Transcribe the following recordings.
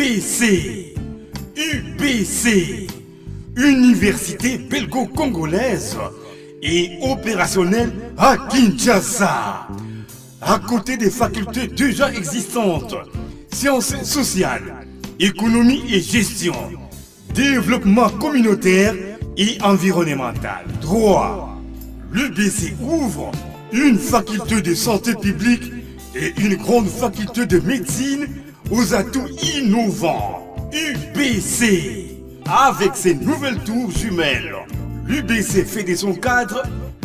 UBC. UBC. Université belgo-congolaise et opérationnelle à Kinshasa. À côté des facultés déjà existantes, sciences sociales, économie et gestion, développement communautaire et environnemental, droit, l'UBC ouvre une faculté de santé publique et une grande faculté de médecine aux atouts innovants. UBC, avec ses nouvelles tours jumelles, l'UBC fait de son cadre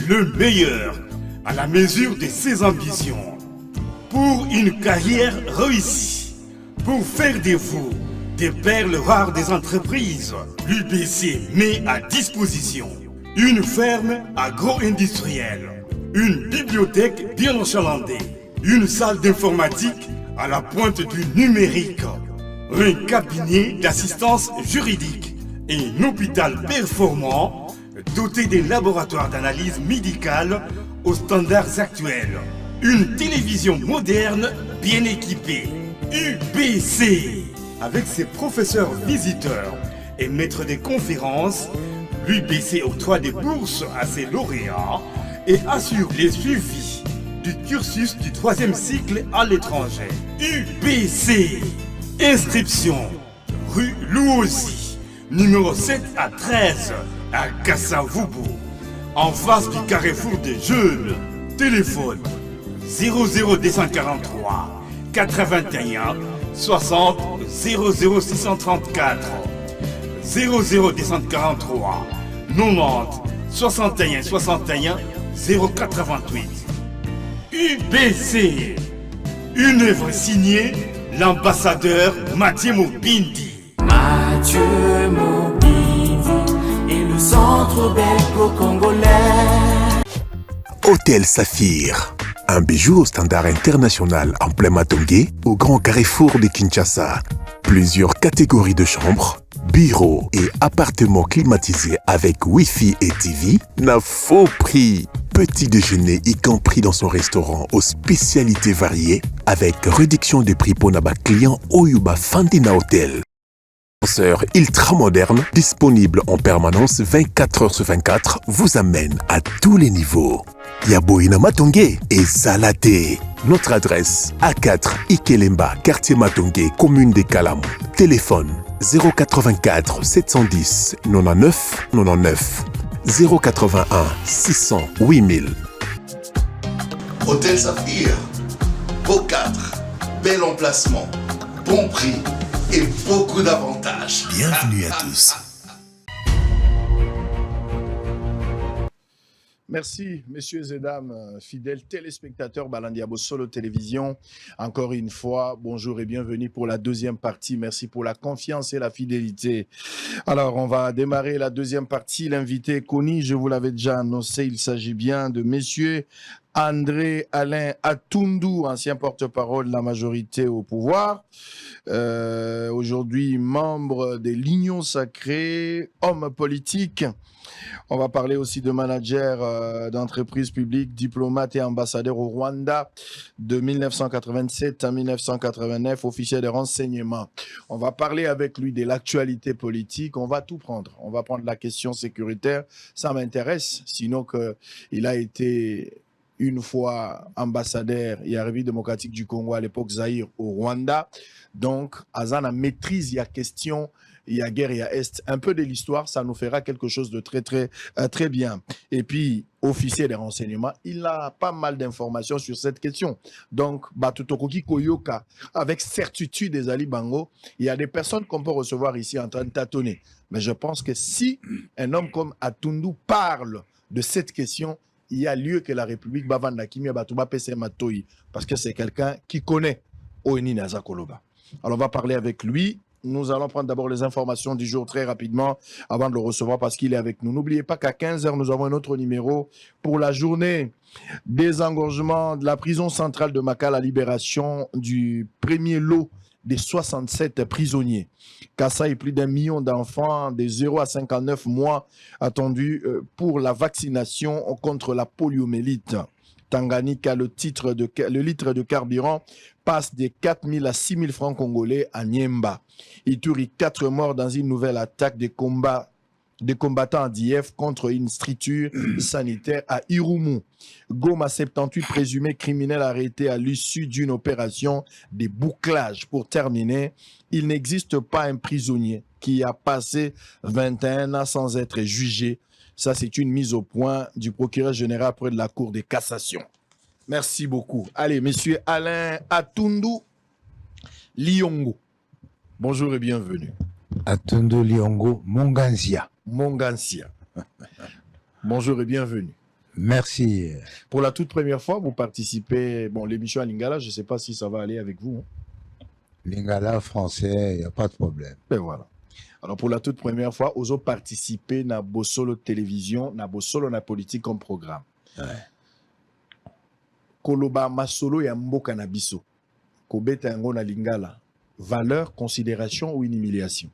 le meilleur à la mesure de ses ambitions. Pour une carrière réussie, pour faire de vous des perles rares des entreprises, l'UBC met à disposition une ferme agro-industrielle, une bibliothèque bien enchalandée, une salle d'informatique à la pointe du numérique, un cabinet d'assistance juridique et un hôpital performant doté des laboratoires d'analyse médicale aux standards actuels. Une télévision moderne bien équipée. UBC. Avec ses professeurs visiteurs et maîtres des conférences, l'UBC octroie des bourses à ses lauréats et assure les suivis du cursus du 3e cycle à l'étranger. UBC. Inscription rue Louosi, numéro 7 à 13 à Kassavubu, en face du carrefour des jeunes. Téléphone 00243 81 60 00634 00243 90 61 61 088. UBC, une œuvre signée l'ambassadeur Mathieu Mobindi. Mathieu Mobindi et le centre belgo-congolais. Hôtel Saphir, un bijou au standard international en plein Matongé, au grand carrefour de Kinshasa. Plusieurs catégories de chambres, bureaux et appartements climatisés avec Wi-Fi et TV, n'a faux prix. Petit déjeuner y compris dans son restaurant aux spécialités variées, avec réduction des prix pour Naba client Oyuba Fandina Hotel. Ascenseur ultra moderne, disponible en permanence 24 heures sur 24, vous amène à tous les niveaux. Yaboina Matongé et Salaté. Notre adresse A4 Ikelemba, quartier Matongé, commune des Kalam. Téléphone 084 710 99 99 081 600 8000. Hôtel Saphir, beau cadre, bel emplacement, bon prix et beaucoup d'avantages. Bienvenue à tous. Merci, messieurs et dames, fidèles téléspectateurs Balandiabo Solo Télévision. Encore une fois, bonjour et bienvenue pour la deuxième partie. Merci pour la confiance et la fidélité. Alors, on va démarrer la deuxième partie. L'invité connu, je vous l'avais déjà annoncé, il s'agit bien de messieurs André Alain Atundu, ancien porte-parole de la majorité au pouvoir. Aujourd'hui, membre de l'Union Sacrée, homme politique. On va parler aussi de manager d'entreprises publiques, diplomate et ambassadeur au Rwanda de 1987 à 1989, officier de renseignement. On va parler avec lui de l'actualité politique. On va tout prendre. On va prendre la question sécuritaire. Ça m'intéresse, sinon qu'il a été une fois ambassadeur et République démocratique du Congo à l'époque Zaïre au Rwanda. Donc, Azana maîtrise la question. Il y a guerre, il y a Est, un peu de l'histoire, ça nous fera quelque chose de très bien. Et puis, officier des renseignements, il a pas mal d'informations sur cette question. Donc, Batutokoki Koyoka, avec certitude des Ali Bango, il y a des personnes qu'on peut recevoir ici en train de tâtonner. Mais je pense que si un homme comme Atundu parle de cette question, il y a lieu que la République Bavanda Kimia Batuba Pese Matoyi, parce que c'est quelqu'un qui connaît Oeni Nazakoloba. Alors, on va parler avec lui. Nous allons prendre d'abord les informations du jour très rapidement avant de le recevoir parce qu'il est avec nous. N'oubliez pas qu'à 15h, nous avons un autre numéro pour la journée désengorgement de la prison centrale de Maka, la libération du premier lot des 67 prisonniers. Kassai, plus d'1 million d'enfants de 0 à 59 mois attendus pour la vaccination contre la poliomyélite. Tanganyika, le litre de carburant passe de 4 000 à 6 000 francs congolais à Niemba. Ituri, 4 morts dans une nouvelle attaque des combattants d'IF contre une structure sanitaire à Irumu. Goma, 78 présumés criminels arrêtés à l'issue d'une opération de bouclage. Pour terminer, il n'existe pas un prisonnier qui a passé 21 ans sans être jugé. Ça, c'est une mise au point du procureur général près de la Cour de cassation. Merci beaucoup. Allez, monsieur Alain Atundu Liongo. Bonjour et bienvenue. Atundu Liongo Mongansia. Mongansia. Bonjour et bienvenue. Merci. Pour la toute première fois, vous participez, l'émission à Lingala, je ne sais pas si ça va aller avec vous. Lingala français, il n'y a pas de problème. Ben voilà. Alors pour la toute première fois, vous avez participé à Bossolo Télévision, à Bossolo na politique comme programme. Ouais. Koloba Masolo ya mboka na biso. Kobeta yango na Lingala. Valeur, considération ou une humiliation?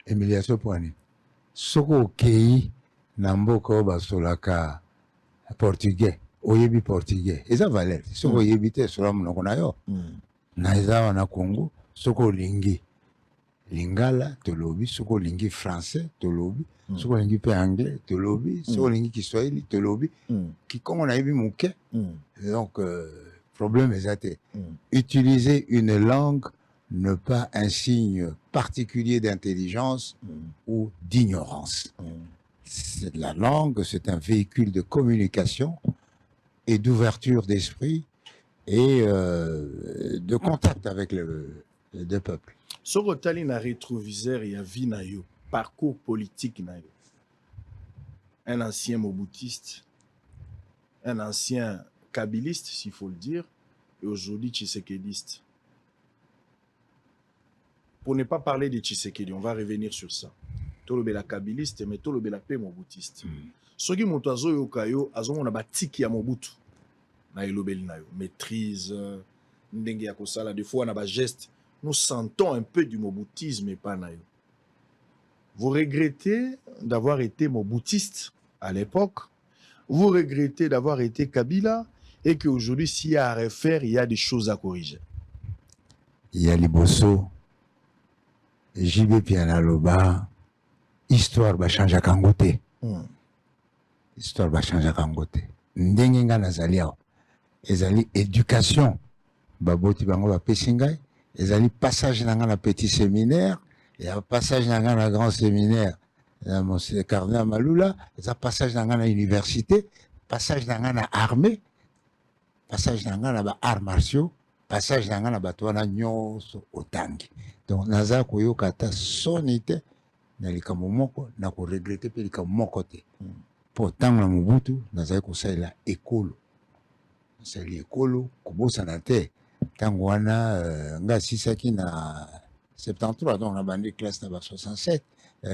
Humiliation pour ani. Soko okei na mboka oyo basolaka portugais, oyebi portugais. Eza valeur. Soko oyebi te sola monoko na yo. Na eza wana Congo, soko olingi Lingala tolobi, soko olingi français tolobi, soko olingi pe anglais tolobi, soko olingi Kiswahili tolobi, kikongo na yebi muke. Donc problème est utiliser une langue n'est pas un signe particulier d'intelligence ou d'ignorance. C'est la langue, c'est un véhicule de communication et d'ouverture d'esprit et de contact avec les deux peuples. Ce retali na rétroviseur ya vie na yo, parcours politique na yo. Un ancien moboutiste, un ancien kabiliste, s'il faut le dire, et aujourd'hui tshisekédiste. Pour ne pas parler de Tshisekedi, on va revenir sur ça. Tolobe la kabiliste, mais tolobe la paix moboutiste. Soki moto azo yo kayo, azo mona batiki ya mobutu. Na elobeli na yo, maîtrise, ndenge ya kosala, des fois na ba geste. Nous sentons un peu du moboutisme et pas na yo. Vous regrettez d'avoir été moboutiste à l'époque. Vous regrettez d'avoir été Kabila et qu'aujourd'hui, s'il y a à refaire, il y a des choses à corriger. Il y a Liboso, JB Pianaloba, histoire va changer à Kangote. Histoire va changer à Kangote. Ndengenga nazali awa. Ezali éducation. Baboti bango ba pesingai. Ezali passage dans la petit séminaire. Il y a passage dans la grand séminaire. Monsieur Cardinal Malula. Il y a passage dans la université. Passage dans la armée. Passage dans la arts martiaux. Passage dans la batouana nyonso otangi. Donc, naza koyo kata sonite. Na likambo moko. Na ko regretter pe likambo moko te. Pour tant la Mobutu, naza ko saila ekolo. Saila ekolo. Kubosa na te. Tango wana nga sisaki na 73, donc on a bandé classe na 67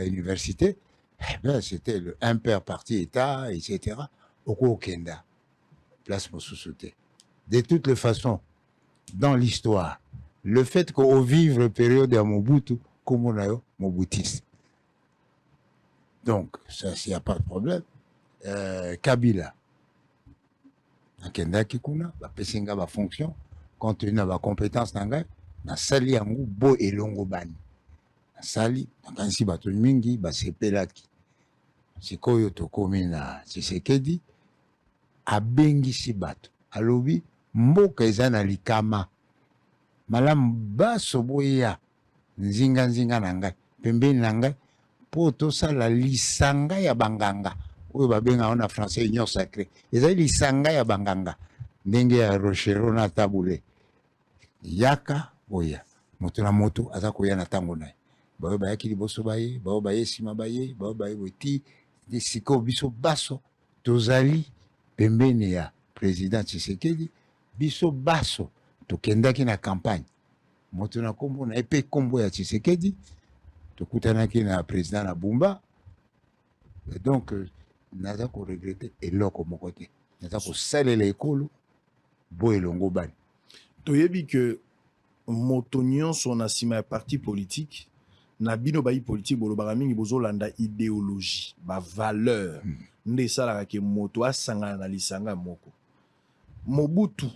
université, eh ben c'était le impair parti état, etc. Oko Kenda, place Mosusute. De toutes les façons, dans l'histoire, le fait qu'au vivre période à Mobutu, comme on a eu Mobutis. Donc, ça, s'il n'y a pas de problème. Kabila, Kenda Kikuna, la Pesinga va fonction. Compte tenu de la compétence nanga na sali yango bo elongo bani na sali nakanisi bato mingi basepelaki sikoyo tokomi na Tshisekedi abengisi bato alobi mboka eza na likama malamu baso boya nzinga na ngai pembeni na ngai po tosala lisanga ya banganga oyo babenga na français union sacrée ezali lisanga ya banganga ndenge ya Rochero na Tabule yaka boya moto na moto aza koya na tango na bayo bayaki liboso baye bayo baye sima baye bayo baye boti de siko biso baso tozali pembeni ya président Tshisekedi biso baso tokendaki na campagne moto na kombo na epe kombo ya Tshisekedi tokutanaki na président na Bumba donc naza ko regretter eloko moko te naza ko salela ekolo bo elongo bani. Toyebi que motonyon son asima parti politique na bino bayi politique bolobaka mingi bozolanda idéologie ba valeur nde salaka ke moto asanga na lisanga moko Mobutu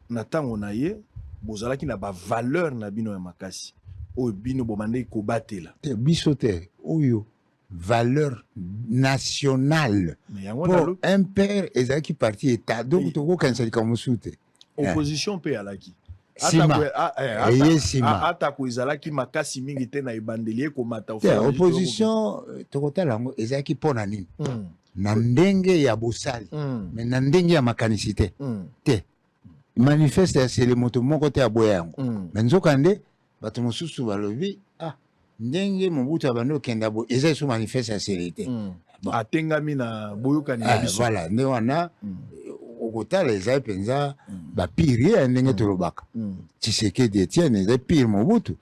na tango na ye bozalaki na ba valeur na bino ya makasi oyo bino bomande kobatela te biso te oyo valeur nationale mais yango pour nalo un père ezalaki parti état donc Oui. tokokanisa likambo mosusu te opposition pe alaki Nsima. Eye nsima. atako ezalaki makasi mingi te na ebandeli ekomata te opposition tokotala yango ezalaki mpo na nini na ndenge ya bosali me na ndenge ya makanisi te te manifeste ya sele moto moko te aboya yango me nzokande bato mosusu balobi ndenge Mobutu abandi okenda boye eza esu manifeste ya sele te Bon. atengami na boyokani na biso voilà nde wana okotala ezali mpenza bapire ya ndenge tolobaka Tshisekedi Etienne ezali pire Mobutu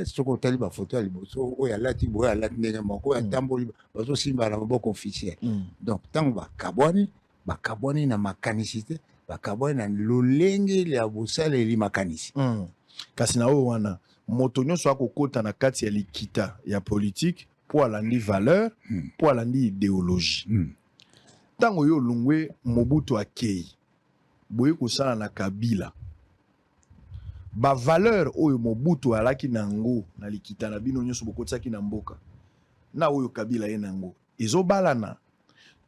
soki otali bafoto ya liboso oyo alati boye alati ndenge moko oyo atamboli bazosimba na maboko officiel donc ntango bakabwani na makanisi te bakabwani na lolenge ya bosaleli makanisi kasi na oyo wana moto nyonso akokota na kati ya likita ya politique po alandi valeur po alandi idéologie ntango yo olungwe Mobutu akei boye kosala na Kabila bavaleur oyo Mobutu alaki nango na likita na bino nyonso bokotisaki na mboka na oyo Kabila ye nango ezobalana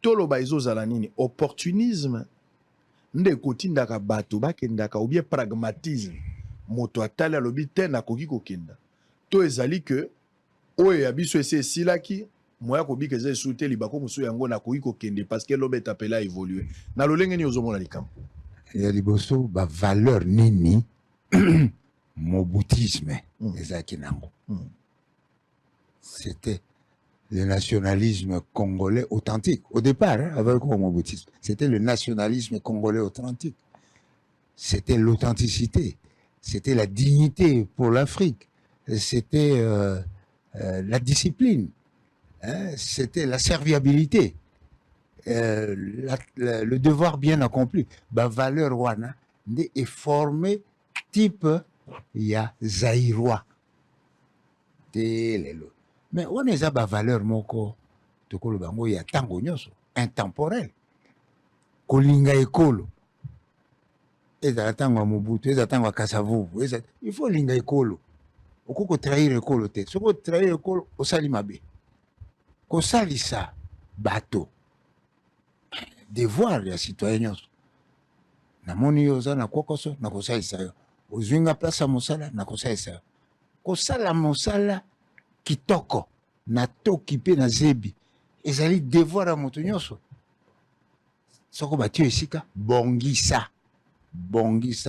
toloba ezozala nini opportunisme nde ekotindaka bato bakendaka ou bien pragmatisme moto atali alobi te nakoki kokenda to ezali ke oyo ya biso esi esilaki moya kobika eza esu te libako mosusu yango nakoki kokende parce que lobe etapela a évolué na lolenge nini ozomona likambo ya liboso bavaleur nini mobutisme ezalaki nango c'était le nationalisme congolais authentique au départ avec le moboutisme c'était le nationalisme congolais authentique c'était l'authenticité c'était la dignité pour l'Afrique c'était la discipline c'était la serviabilité le devoir bien accompli valeur wana nde est formé type ya zaïrois te lelo mais on eza valeur moko tokoloba yango ya ntango nyonso intemporel kolinga ekolo ezala ntango ya Mobutu ezala ntango ya Kasavubu il faut linga ekolo okoki kotrahir ekolo te soki otrahir ekolo osali mabe kosalisa bato devoir ya citoyen nyonso namoni yo oza na kokoso na kosalisa yo ozwinga place ya mosala na kosalisa yo kosala mosala kitoko na toki mpe na zebi ezali devoir ya moto nyonso soko batio esika bongisa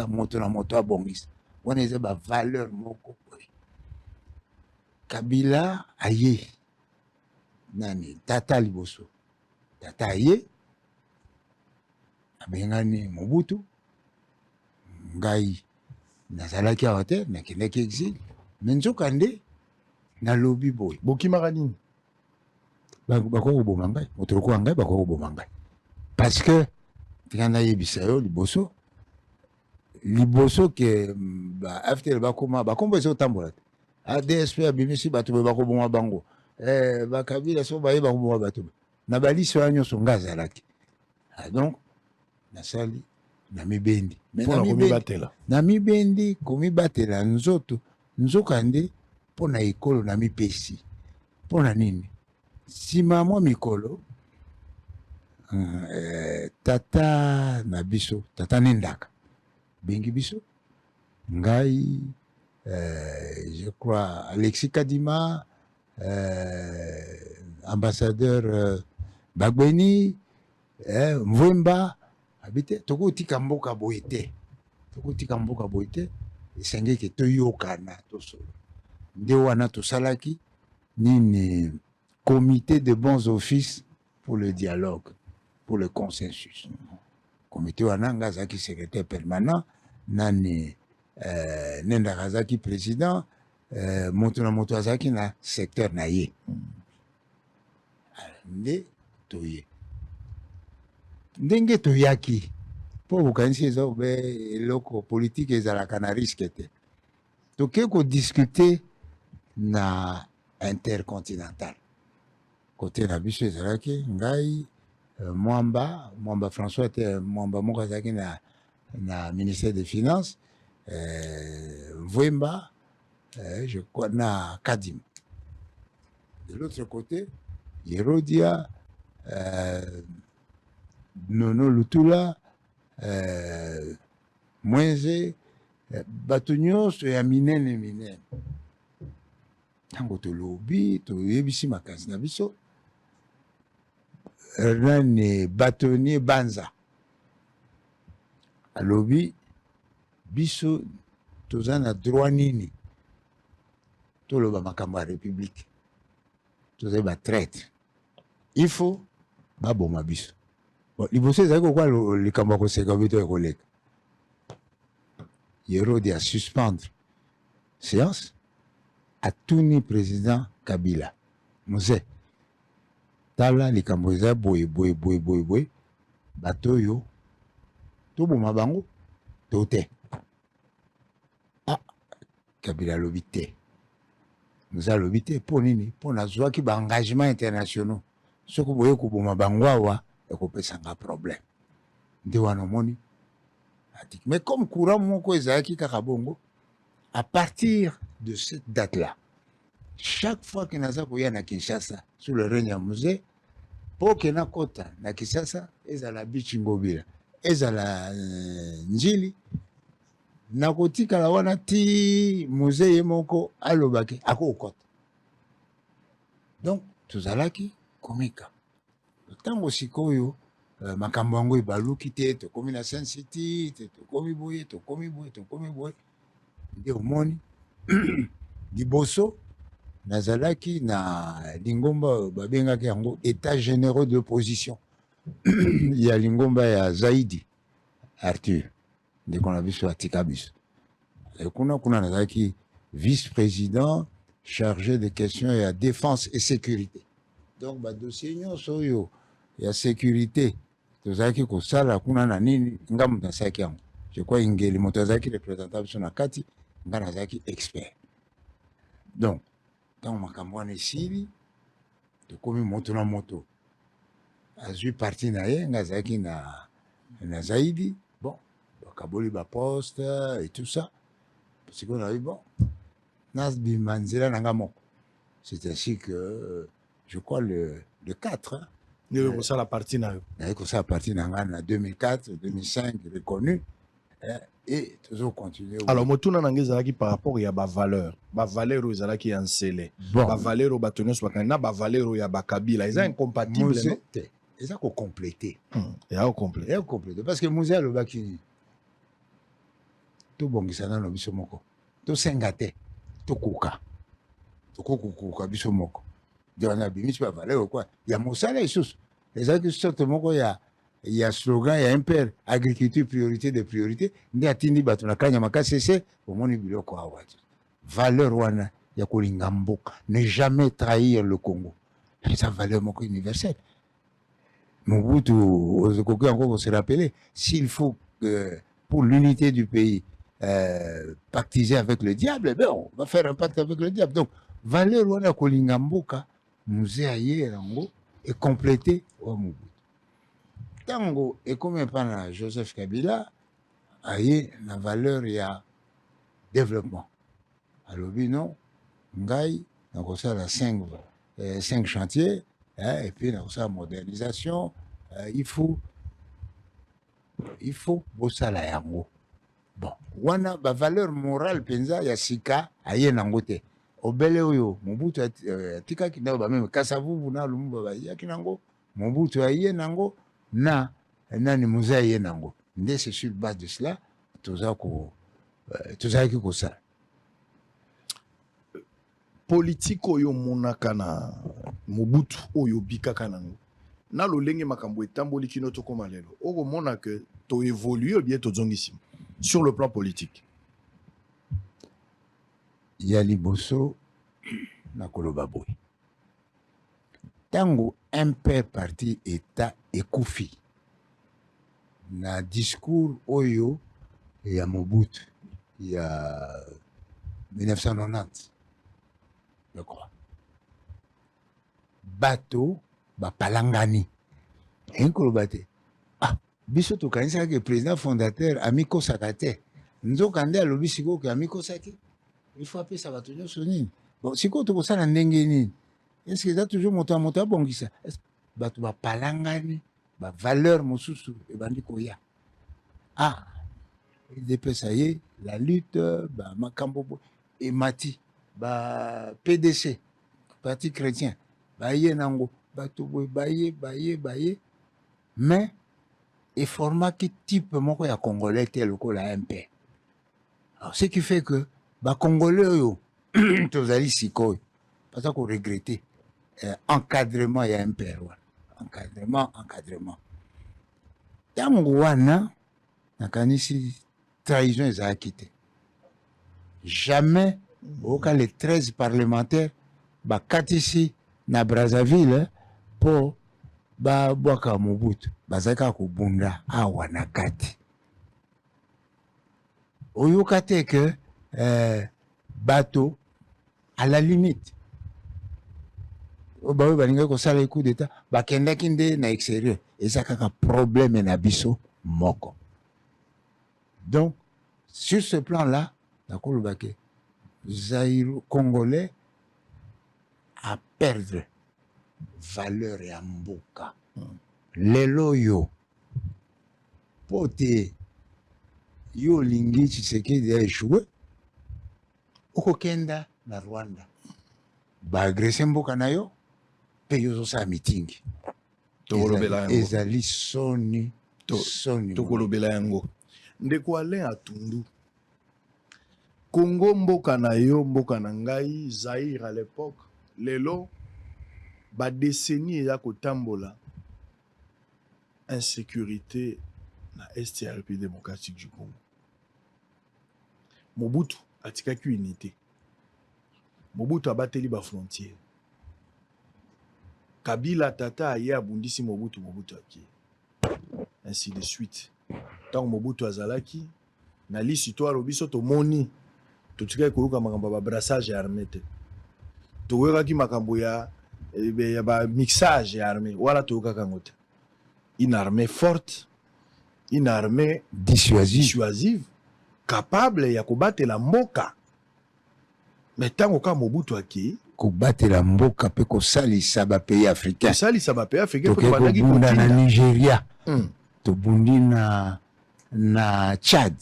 moto na moto abongisa wana eza bavaleur moko boye Kabila aye nani tata liboso tata aye abengani Mobutu ngai nazalaki awa te nakendaki exil me nzokande nalobi boye bokimaka nini bakoki koboma ngai moto lokola ngai bakoki koboma ngai parce que tika nayebisa yo liboso ke after bakoma bakombo ezotambola te ADSP abimisi bato be bakoboma bango bakabila so bayeba koboma bato na balisi wana nyonso ngai azalaki donc nasali na mibendi na mibendi komibatela nzoto nzokande mpo na ekolo na mipesi mpo na nini nsima mwa mikolo tata na biso tata Nendaka bengi biso ngai je crois Alexis Kadima ambassadeur Bagweni Mvwemba habite tokotika mboka boye te esengeki toyokana tosolo nde wana tosalaki nini comité de bons offices pour le dialogue pour le consensus comité wana nga azalaki secrétaire permanent nani Nendaka azalaki président moto na moto azalaki na secteur na ye nde toye ndenge toyaki mpo bokanisi eza obe eloko politike ezalaka na riske te toke kodiscute na intercontinental kote na biso ezalaki ngai Mwamba François était Mwamba Mokazaki na ministère des Finances, Vwemba, je crois, na Kadim. De l'autre côté, Yerodia, Nono Lutula, Mwenze, bato nyonso ya minene ntango tolobi toyebisi makanisi na biso nani Bâtonnier Banza alobi biso toza na droit nini toloba makambo ya république toza batraître il faut baboma biso liboso ezali kokwa likambo ya koseka bito ekoleka Yerode à suspendre séance à Touni président Kabila. Mouze. Tala likambo eza boye bato yo toboma bango tote. Ah Kabila lobi te. Mouza lobi te po nini po nazwaki ba engagement internationaux. Soko boye koboma bango awa ekopesanga problème. Nde wana moni. Mais comme courant moko ezalaki kaka bongo, à partir de cette date-là, chaque fois que naza koya na Kinshasa sous le règne ya Mouze, po ke na kota na Kinshasa ezala bichi ngobila, ezala njili, na kotikala wana ti Mouze ye moko alobaki akokota. Donc tozalaki komika. Tango sikoyo makambo yango ebaluki te tokomi na Sun City tokomi boye nde omoni liboso nazalaki na lingomba babengaki yango état généraux d'opposition ya lingomba ya Zaidi Arthur ndeko na biso atika biso kuna nazalaki vice-président chargé de questions ya défense et sécurité donc badossier nyonso oyo ya sécurité tozalaki kosala kuna na nini nga moto asalaki yango je crois ingeli moto azalaki représentant biso na kati nga nazalaki expert donc ntango makambo wana esili tokomi moto na moto azwi parti na ye nga azalaki na Zaidi bon bakaboli baposte et tout ça parce que nabi bon nasbima nzela na nga moko c'est ainsi que je crois le 4 hein, ça la partie na ça partie en 2004 2005 reconnu et toujours continuer alors motuna nange ezalaki par rapport ya ba valeur ezalaki ya nsele ba valeur bato nyonso bakana ba valeur ya bakabila eza incompatible non eza ko compléter ya compléter parce que Mouze alobaki to bongisana no biso moko to senga te to kuka biso moko Diana bimisi ba valeur quoi ya mosala isusu ezalaki sorte moko ya slogan ya impère agriculture priorité de priorité ndi atindi bato na kanya makasi ese omoni biloko awa valeur wana ya kolinga mboka ne jamais trahir le Congo eza valeur moko universelle Mobutu ozokoki encore se rappeler s'il faut pour l'unité du pays pactiser avec le diable ben on va faire un pacte avec le diable donc valeur wana kolinga mboka Mouze aye yango et complété au Mobutu. Tango et comme par Joseph Kabila aye la valeur ya développement. Alors non, ngai na kosa la 5 chantiers et puis na kosa modernisation il faut bosala yango. Bon, wana ba valeur morale penza ya sika aye nango te. Obele oyo Mobutu atikaki na ba même Kasavubu na Lumumba ba yaki nango Mobutu aye nango na nani Mouze aye nango nde c'est sur base de cela tozaki kosala politique oyo monaka na Mobutu oyo bikaka nango na lolenge makambo etamboli kino tokoma lelo oko mona que to évoluer bien to zongisi sur le plan politique ya liboso na koloba boy tango un père parti état ekufi na discours oyo ya Mobutu ya 1990 je crois bato bapalangani enkoloba te biso tokanisaka ke président fondateur amikosaka te nzoka nde alobi sikoyo ke amikosaki il faut apesa bato nyonso nini bon sikoyo tokosala ndenge nini estce eza toujours moto ya moto abongisa bato bapalangani bavaleur mosusu ebandi koya edepesa ye la lutte bamakambo emati PDC parti chrétien baye nango bato boye baye mais eformaki type moko ya congolais te lokola MP. Alors ce qui fait que congolais oyo tozali sikoyo baza koregrete encadrement ya MPR wana encadrement ntango wana nakanisi trahison ezalaki te jamais oyoka les 13 parlementaires bakatisi na Brazzaville mpo babwaka Mobutu bazali kaka kobunda awa na kati oyoka te ke bato à la limite baoyo balingaki kosala coup d'état bakendaki nde na extérieur eza kaka problème na biso moko. Donc sur ce plan là nakoloba ke Zaïre congolais à perdre valeur ya mboka lelo yo pote yo lingi Tshisekedi a échoué okokenda na Rwanda baagrese mboka na yo mpe yozosala mitingi ezali soni tokolobela yango ndeko Alain Atundu Congo mboka na yo mboka na ngai Zaïre à l'époque lelo ba décennie ya kotambola insécurité na est ya République démocratique du Congo. Mobutu atikaki unité. Mobutu abateli ba frontière. Kabila tata aye abundisi Mobutu aki. Ainsi de suite. Tant Mobutu azalaki na l'histoire biso to moni totikaki koyoka makambo ba brassage armé te. Toyoka makambo ya ba mixage armé wala toyoka kango te. Une armée forte, une armée dissuasive, capable ya kobatela mboka. Mais tango ka Mobutu aki kobatela mboka pe kosalisa ba pays africain. Kosalisa ba pays africain ko bandaki kobunda na Nigeria. Tobundi na Tchad.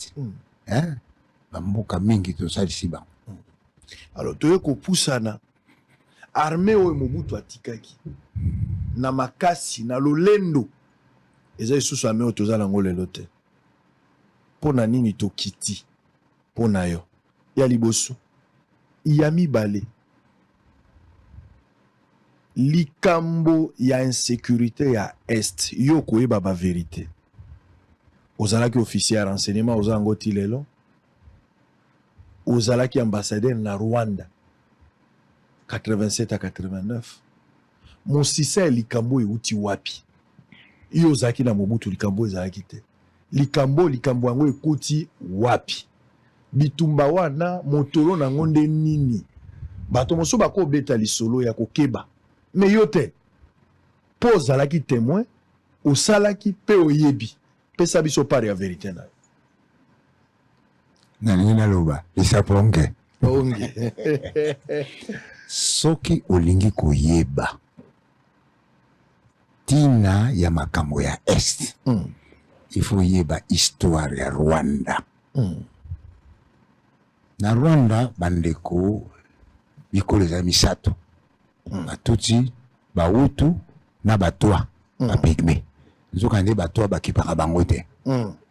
Ba mboka mingi tosalisi ba. Alors toye ko pusana armée oyo Mobutu atikaki na makasi na lolendo eza lisusu armée oyo tozala ngo lelo te pona nini tokiti pona yo ya liboso ya mibale likambo ya insécurité ya est yo koyeba ba vérité ozalaki officier ya renseignement ozala ngo ti lelo ozalaki ambassadeur na Rwanda 87 à 89 Mosisa likambo euti wapi iyo zaki na Mobutu likambo ezalaki te likambo yango ekoti wapi bitumba wana motolo na ngonde nini bato moso bako beta lisolo ya kokeba me yo te po ozalaki témoin osalaki pe oyebi pesa biso pare ya vérité na nalingi naloba lisaponge onge soki olingi koyeba tina ya makambo ya est il faut yeba histoire ya Rwanda. Na Rwanda bandeko bikolo eza misato batuti bahutu na batwa bapigme nzoka nde batwa bakipaka bango te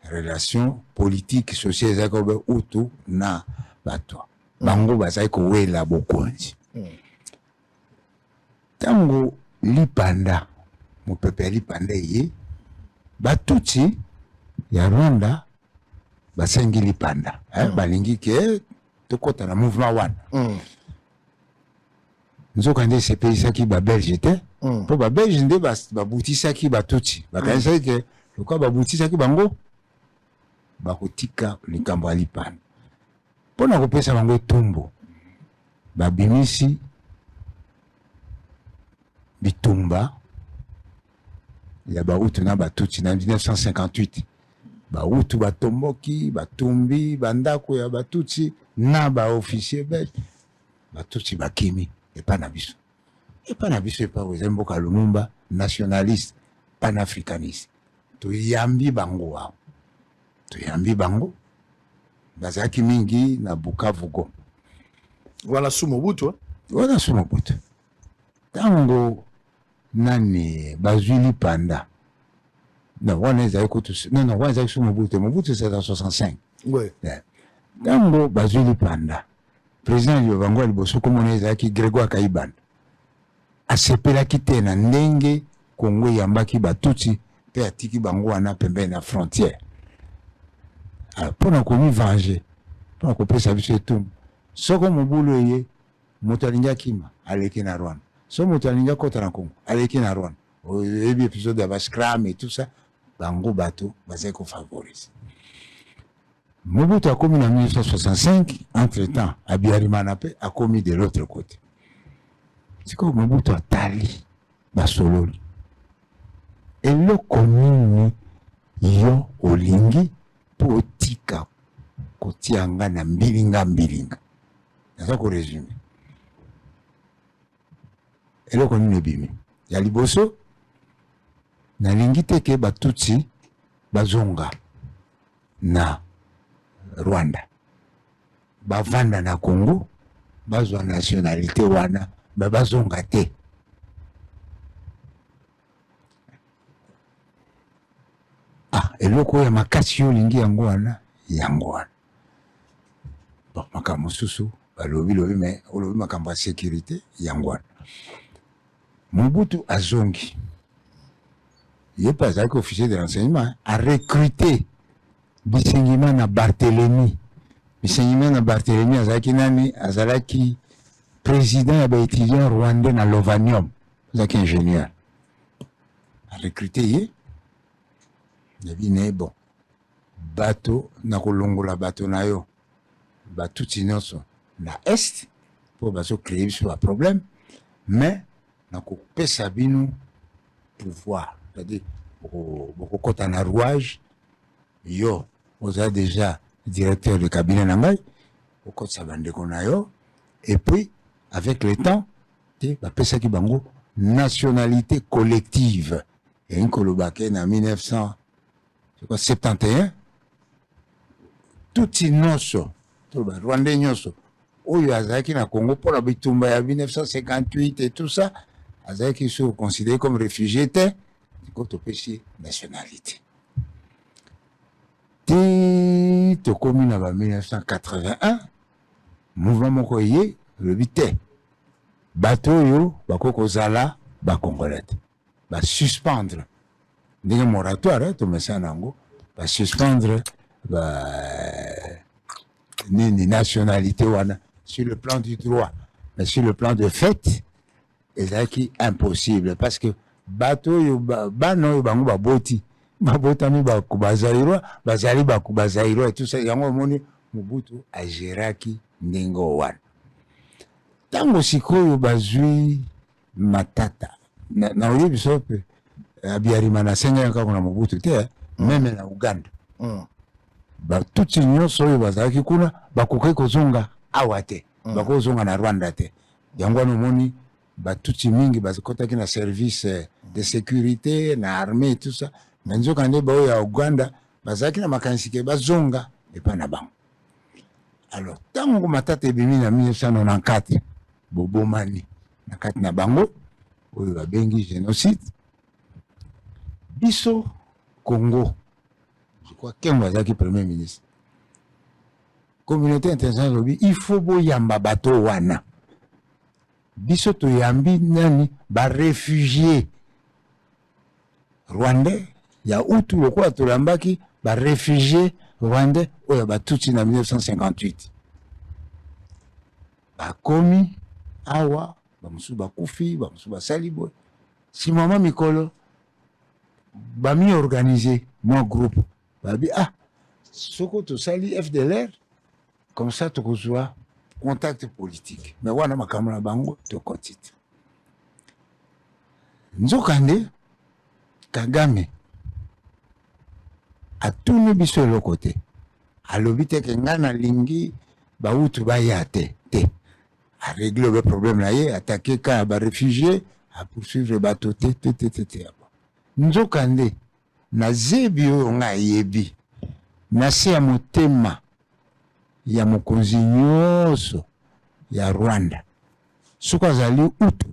relation politique sociale ezalaki obe hutu na batwa bango bazali kowela bokonzi ntango lipanda mopepe ya lipanda eye batuti ya Rwanda basengi lipanda balingi ke tokota na mouvement wana nzoka nde esepelisaki babelge te mpo babelge nde babutisaki batuti bakanisaki ke lokwa babutisaki bango bakotika likambo ya lipanda mpo na kopesa bango etumbu babimisi bitumba ya bautu na batutsi na 1958 bautu batomboki batumbi bandako ya batutsi na baofficier belge batutsi bakimi epa na biso epa oza mboka Lumumba nationaliste panafricaniste toyambi bango awa toyambi bango bazalaki mingi na Bukavu Goma wana su Mobutu wana su Mobutu ntango nani bazwi lipanda non wana ezali kutu non wana ezali su Mobutu c'est en 65 ouais ntango bazwi lipanda président libango ya liboso komona ezalaki Grégoire Kayibanda asepelaki te na ndenge Kongo eyambaki batutsi mpe atiki bango wana pembeni na frontière mpona komivange mpona kopesa biso etumbu soko mobulu eye moto alingi akima aleki na Rwanda so moto alingi akota na Kongo aleki na Rwanda oyebi épisode ya bascram et tout ça bango bato bazali kofavorise Mobutu akomi na 1965 entre temps Abiyarimana mpe akomi de l'autre côté sikoyo Mobutu atali basololi eloko nini yo olingi mpo otika kotia nga na mbilinga naza koresume eloko nini ebimi ya liboso nalingi te ke batutsi bazonga na Rwanda bavanda na Congo bazwa nationalité wana bazonga te eloko ya makasi yo olingi yango wana bon makambo mosusu balobi me olobi makambo ya sécurité yango wana Mobutu azongi ye mpe azalaki officier de renseignement a recruté Bisengima na Barthélemy azalaki nani azalaki président ya baétudiant rwandais na Lovanium azalaki ingénieur a recruté ye yabi ne bon bato na kolongola bato na yo batutsi nyonso na est mpo bazocrée biso baproblème mais na kopesa bino pouvoir c'est-à-dire bokokota na rouage yo oza déjà directeur de cabinet na ngai okotisa bandeko na yo et puis avec le temps te bapesaki bango nationalité collective elingi kolobake na 1971 tutsi nyonso to barwandais nyonso oyo azalaki na Congo mpona bitumba ya 1958 et tout ça azalaki so considéré comme réfugié te ko topesi nationalité ti tokomi na ba 1981 mouvement moko ye lobi te bato oyo bakokozala bacongolais basuspendre ndenge moratoire tomesa nango basuspendre nini nationalité wana sur le plan du droit mais sur le plan de fait ezalaki impossible parce que bato oyo bana oyo bango babotami bazali bazairwa et tout ça yango omoni Mobutu agéraki ndenge wana ntango sikoyo bazwi matata na oyebi so mpe Abiyarimana asengaki kaka na Mobutu te meme na Uganda batutsi nyonso oyo bazalaki kuna bakoki kozonga awa te bakozonga na Rwanda te yango wana omoni batutsi mingi bazikotaki na service de sécurité na armée et tout ça mais nzoka nde baoyo ya Uganda bazalaki na makanisi ke bazonga epa na bango alors ntango matata ebimi na 1994 bobomani na kati na bango oyo babengi génocide biso Congo je crois Kengo azalaki premier ministre communauté internationale lobi il faut boyamba bato wana biso toyambi nani baréfugié rwandais ya utu lokola toyambaki baréfugié rwandais oyo batutsi na 1958 bakomi awa bamosusu bakufi bamosusu basali boye simama mikolo bami organiser mon groupe babi soko tosali FDLR comme ça tokozwa contact politique mais wana makambo na bango tokotita nzokande Kagame atuni biso eloko te alobi te ke nga nalingi bautu baya te arégler le problème na ye attaquer ka baréfugié apoursuivre bato te nzokande nazebi oyo nga ayebi na se ya motema ya mokonzi nyonso ya Rwanda soki azali utu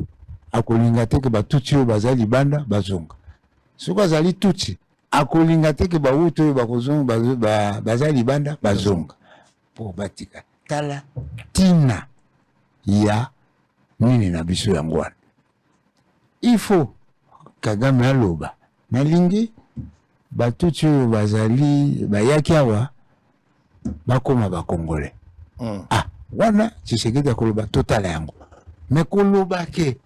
akolinga te ke batuti oyo baza libanda bazonga soki azali tuti akolinga te ke bautu oyo baza libanda bazonga po batika tala tina ya nini na biso yango wana il faut Kagame aloba nalingi batuti oyo bazali bayaki awa bakoma bakongole wana Tshisekedi akoloba totala yango me koloba ke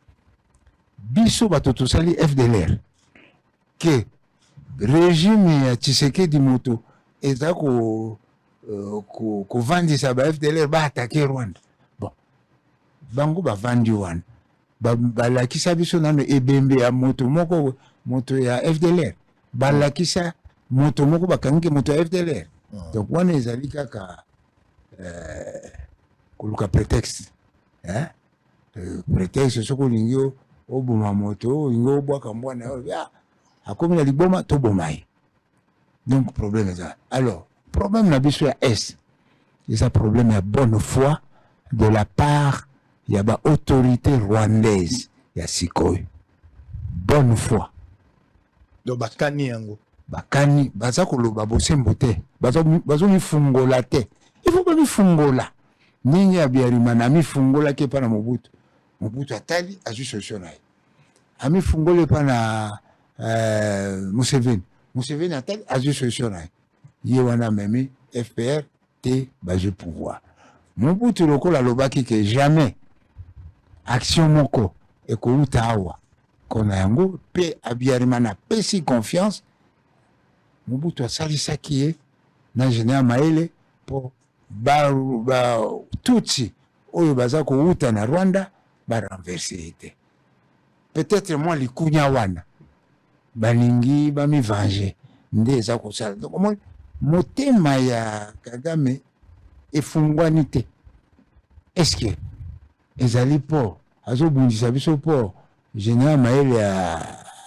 biso bato tosali FDLR ke régime ya Tshisekedi moto eza kovandisa ba FDLR baatake Rwanda bon bango bavandi wana balakisa biso nano ebembe ya moto ya FDLR balakisa moto moko bakangi moto ya FDLR donc wana ezali kaka koluka prétexte prétexte soki olingi oboma moto olingi obwaka mbwana akomi na liboma toboma ye donc problème eza alors problème na biso ya est eza problème ya bonne foi de la part ya baautorité rwandaise ya sikoyo bonne foi donc bakani yango bakani baza koloba bosembo te bazomifungola te ifo bamifungola ndenge Habyarimana amifungolaki epa na Mobutu atali azwi solution na ye amifungole epa na Museveni atali azwi solution na ye ye wana amemi FPR te bazwi pouvoir Mobutu lokola alobaki ke jamais action moko ekoluta awa kona yango mpe Habyarimana apesi confiance Mobutu asalisaki ye na Général Maele mpo tutsi oyo baza kouta na Rwanda barenverse ye te peut-être mwa likunya wana balingi bamivange nde eza kosala donc motema ya Kagame efungwani te eske ezali mpo azobundisa biso mpo Général Maele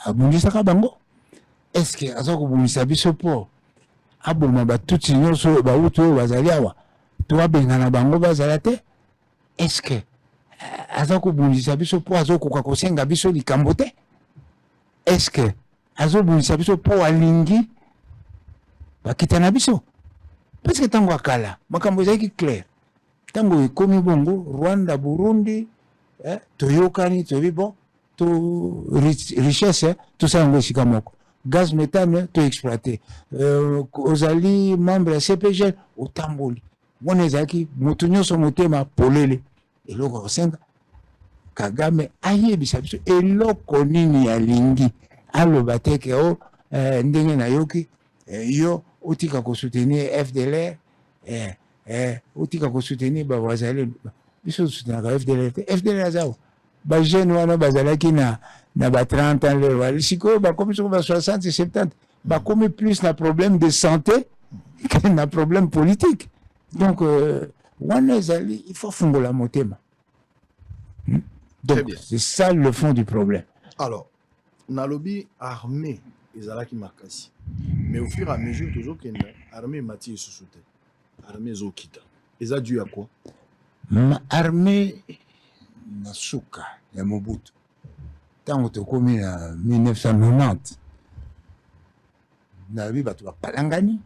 abundisaka bango eske aza kobundisa biso mpo aboma batutsi nyonso bautu oyo bazali awa to abengana bango bazala te eske aza kobundisa biso mpo azokoka kosenga biso likambo te eske azobundisa biso mpo alingi bakita na biso parce que ntango akala makambo ezalaki clair ntango ekomi bongo Rwanda Burundi toyokani toyebi bon to richesse tosala yango esika moko gaz méthane to exploité ozali membre ya CPG otamboli wana ezalaki moto nyonso motema polele eloko kosenga Kagame ayebisa biso eloko nini alingi aloba te ke ndenge nayoki yo otika kosoutenir FDLR otika kosoutenir bawazali biso soutenaka FDLR azawa bajeune wana bazalaki na ba 30 ans lelo sikoyo bakomi soko ba 60 70 bakomi plus na problème de santé que na problème politique donc wana ezali il faut fungola motema donc c'est ça le fond du problème. Alors nalobi armée ezalaki makasi mais au fur et à mesure toujours que armée mati sous armée zokita eza dû à quoi armée na suka ya Mobutu tango tokomi na 1990 nabi bato bapalangani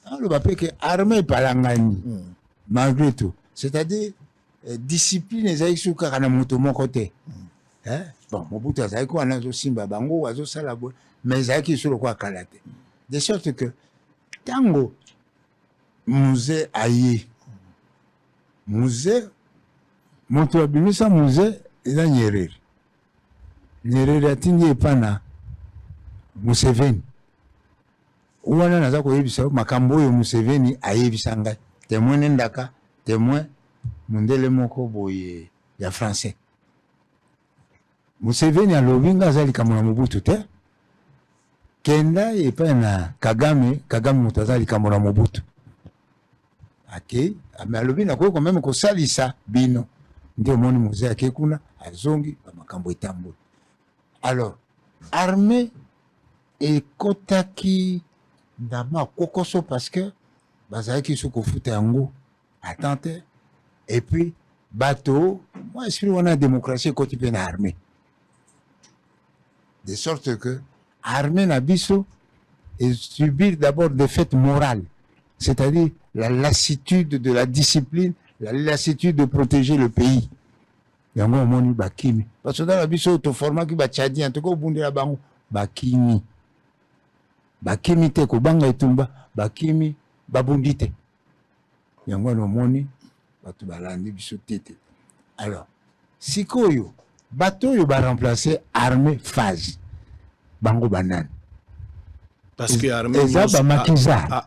aloba pe ke armée epalangani malgré tout c'est-à-dire discipline ezalaki suka kaka na moto moko te bon Mobutu azalaki wana azosimba bango azosala boye mais ezalaki so lokola kala te de sorte que tango muze aye muze moto abimisa muze eza Nyerere atindi epa na Museveni wana naza koyebisa makambo oyo Museveni ayebisa ngai témoin nendaka témoin mundele moko boye ya français Museveni alobi nga aza likambo na Mobutu te kenda epai na Kagame moto aza likambo na Mobutu ake alobi nakoki quand même kosalisa bino nde omoni mozee ake kuna azongi bamakambo etamboli. Alors armée ekotaki ndama kokoso parce que bazalaki so kofuta yango attente et puis bateau moi esprit wana démocratie ekoti mpe na armée de sorte que armée na biso et subir d'abord des faits morales, c'est-à-dire la lassitude de la discipline, la lassitude de protéger le pays. Yango omoni bakimi parce que dans la biso to format ki ba tchadien to ko bundela bango bakimi te ko banga etumba bakimi babundi te yango omoni batu balandi biso tete. Alors sikoyo bato yo ba remplacer armée phase bango banane parce que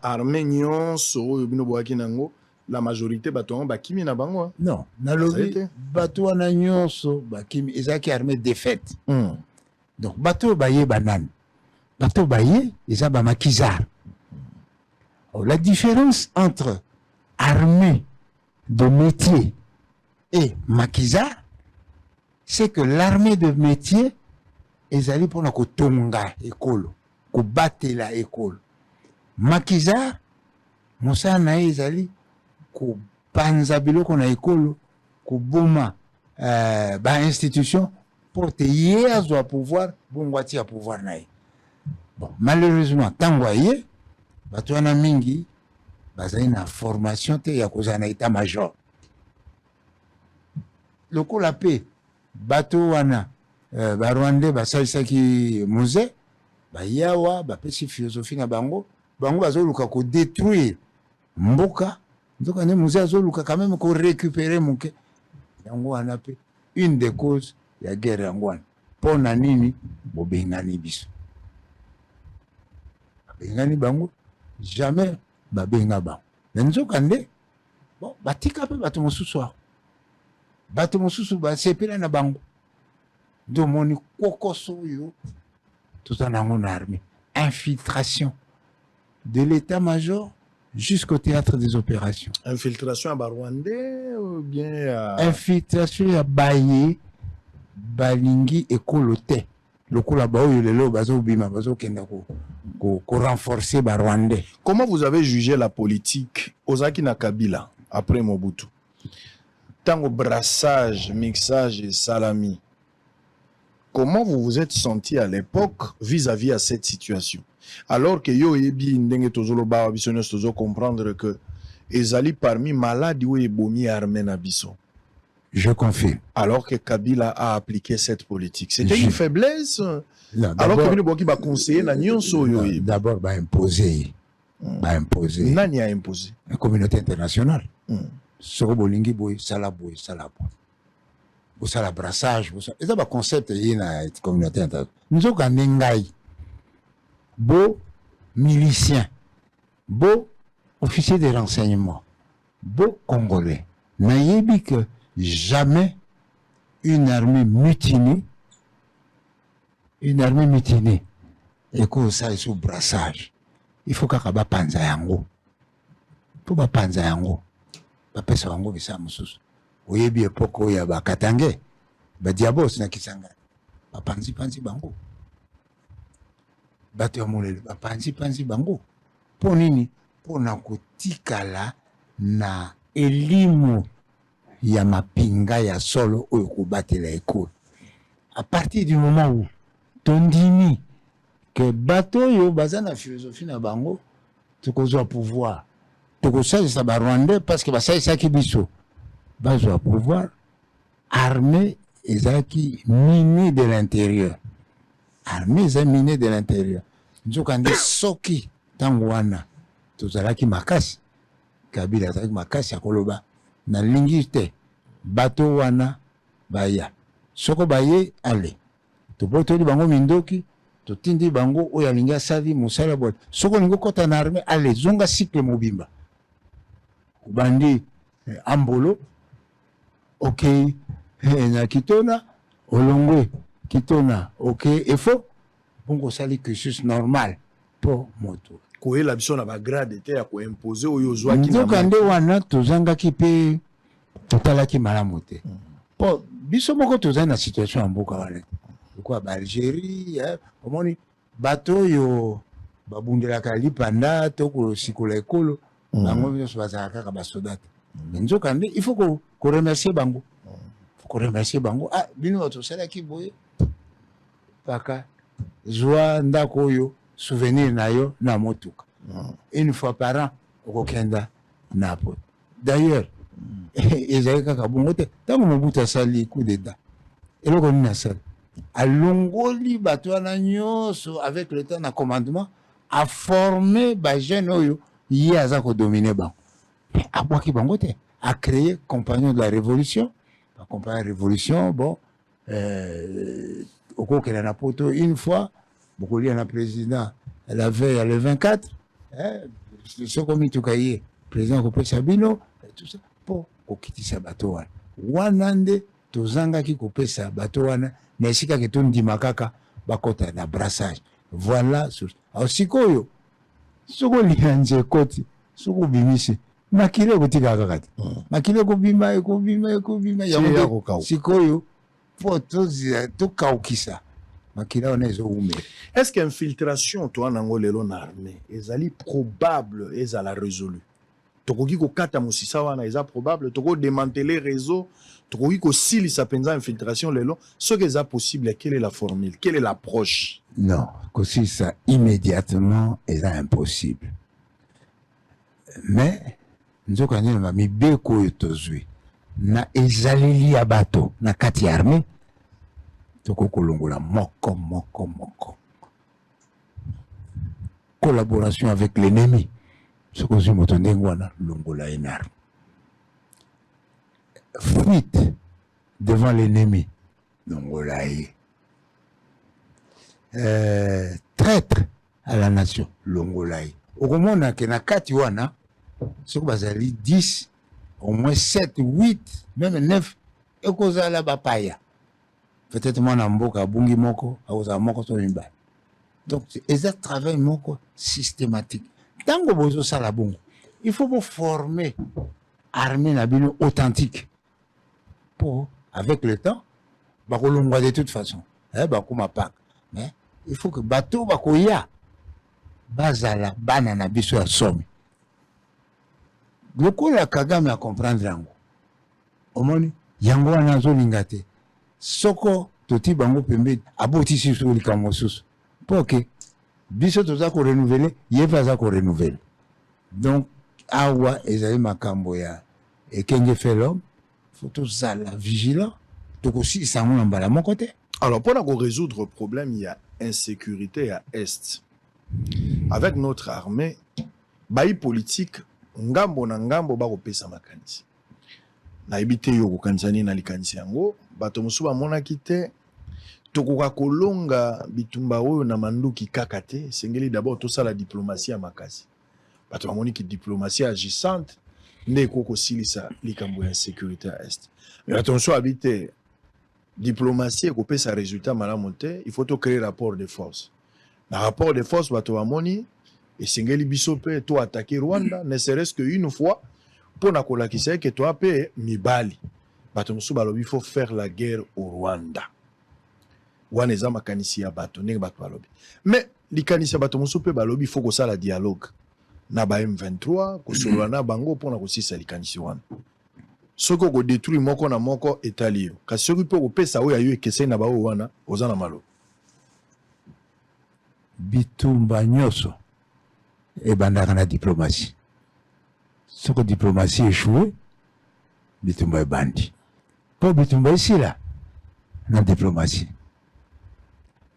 armée nyonso oyo bino boaki nango la majorité bato yango bakimi na bango non nalobi bato wana nyonso bakimi ezaki armée défaite donc bato baye banane bato baye eza bamakizar. La différence entre armée de métier et maquisard, c'est que l'armée de métier ezali pona kotonga ekolo kobatela ekolo. Maquisard mosala na ye ezali kopanza biloko na ekolo koboma ba institution pour te ye azwa pouvoir bongo atia pouvoir na ye. Bon, malheureusement ntango aye bato wana mingi bazali na formation te ya kozala na état major lokola mpe bato wana barwandais basalisaki musée bayawa bapesi philosophie na bango bazoluka kodétruire mboka nzoka nde musée azoluka quand même korécupérer moke yango wana mpe une des causes ya guerre yango wana mpo na nini bobengani biso babengani bango jamais babenga bango me nzoka nde bon batika mpe bato mosusu basepela na bango nde omoni kokoso oyo toza nango na armée infiltration de l'état-major jusqu'au théâtre des opérations. Infiltration à Barwandais ou bien infiltration à baye balingi ekolo te lokola baoyo lelo bazobima bazokenda ko renforcer Barwandais. Comment vous avez jugé la politique Ozaki na Kabila après Mobutu? Tango brassage, mixage et salami. Comment vous vous êtes senti à l'époque vis-à-vis à cette situation? Alors que yo ebi ndenge tozolo ba biso tozo comprendre que ezali parmi malades ou ebomi armée na biso. Je confirme. Alors que Kabila a appliqué cette politique. C'était une faiblesse. Non, alors que Kabila boki ba conseiller na nyonso yo. D'abord ba imposer. Nani a imposé? La communauté internationale. Soko bolingi boy sala boy. Au sala brassage, et ça va concept y na communauté internationale. Nous avons ngai beau milicien, beau officier de renseignement, beau congolais. Nayebi que jamais une armée mutinée et que ça est sous brassage. Il faut qu'à ba panza yango. Pour ba panza yango. Ba pesa yango bisa mususu. Oyebi epoko ya bakatange badiabos na kisanga bapanzi bango bato ya molele bapanzi bango mpo nini mpo na kotikala na elimu ya mapinga ya solo oyo kobatela ekolo. À partir du moment où tondimi que bato oyo baza na philosophie na bango tokozwa pouvoir tokosalisa barwandais parce que basalisaki biso bazwa pouvoir armée ezaki minée de l'intérieur. Armée eza minée de l'intérieur. Nzoka nde soki tango wana tozalaki makasi Kabila azalaki makasi ya koloba na lingi te bato wana baya soko baye ale tobotoli bango mindoki totindi bango oyo alingi asali mosala bote soko lingo kota na armée ale zonga cycle mobimba ubandi ambolo ok na kitona olongwe kitona ok efo bongo sali cursus normal po moto koyela biso na bagrade te ya koimpose oyo ozwaki nzoka nde wana tozangaki mpe totalaki malamu te po biso moko tozali na situation ya mboka wana lokwa baalgérie omoni bato oyo babundelaka lipanda to kosikola ekolo bango nyonso bazalaka kaka basoda te me nzoka nde il faut koremercie bango koremercie bango bino bato osalaki boye paka zwa ndako oyo souvenir na yo na motuka une fois par an okokenda na po d'ailleurs ezali kaka bongo te ntango mobutu asali coup d'état eloko nini asali alongoli bato wana nyonso avec le temps na commandement aforme bajeune oyo ye aza kodomine bango abwaki bango te acréé compagnon de la révolution bacompagnon ya révolution bon okokela na poto une fois bokolia na président la veille ya le 24 soko mituka ye président akopesa bino tout ça po kokitisa bato wana wana nde tozangaki kopesa bato wana na esika ke tondima kaka bakota na brassage voilà alors sikoyo soko olinga nje ekoti soko obimisi makili ekotika kaka te makili ekobima yango sikoyo po tokaukisa makila wana ezowumela. Est-ce qu'infiltration toi nango lelo na armée ezali probable ezala résolu tokoki kokata mosisa wana eza probable toko démanteler réseau tokoki kosilisa penza infiltration lelo soki eza possible quelle est la formule quelle est l'approche? Non kosilisa immédiatement eza impossible mais nzoka nini na mibeko oyo tozwi na ezaleli ya bato na kati ya armée tokokolongola moko collaboration avec l'ennemi soko zwi moto ndenge wana longola une arme fuite devant l'ennemi longola ye traître à la nation longola ye okomona ke na kati wana soko bazali 10 au moins 7 8 même 9 ekozala bapaya peut-être moi na mboka abungi moko akozala moko to mibale donc eza travail moko systématique ntango bozosala bongo il faut vous former armée na bino authentique pour avec le temps bakolongwa de toute façon bakoma paka mais il faut que bato bakoya bazala bana na biso ya somi lokola Kagame a comprendre yango omoni yango wana azolinga te soko toti bango pembeni abotisi so likambo mosusu po ke biso toza ko renouveler ye aza ko renouveler donc awa ezali makambo ya ekenge fait l'homme faut tozala vigilant tokosilisa yango na mbala moko te. Alors pour résoudre le problème il y a insécurité à est avec notre armée bayi politique ngambo na ngambo bakopesa makanisi na ebite yo kokanisani na likanisi yango bato mosusu bamonaki te tokoka kolonga bitumba oyo na manduki kaka te sengeli d'abord tosala diplomatie ya makasi bato bamoni ki diplomatie agissante nde kokosilisa likambo ya sécurité à est mais attention habite diplomatie ekopesa résultat malamu te il faut to créer rapport de force na rapport de force bato bamoni esengeli biso pe to attaquer Rwanda ne serait-ce que une fois pour na kolakisa ke to ape mibali bato mosusu balobi il faut faire la guerre au Rwanda wana eza makanisi ya bato ndenge bato balobi mais likanisi ya bato mosusu pe balobi il faut kosala dialogue na ba M23 kosolola na bango mpona kosisa likanisi wana soki okodétruire moko na moko etali yo kasi soki mpe okopesa oyo ayo ekeseni na baoyo wana oza na malo bitumba nyonso ebandaka na diplomatie soko diplomatie échoué bitumba ebandi po bitumba esila na diplomatie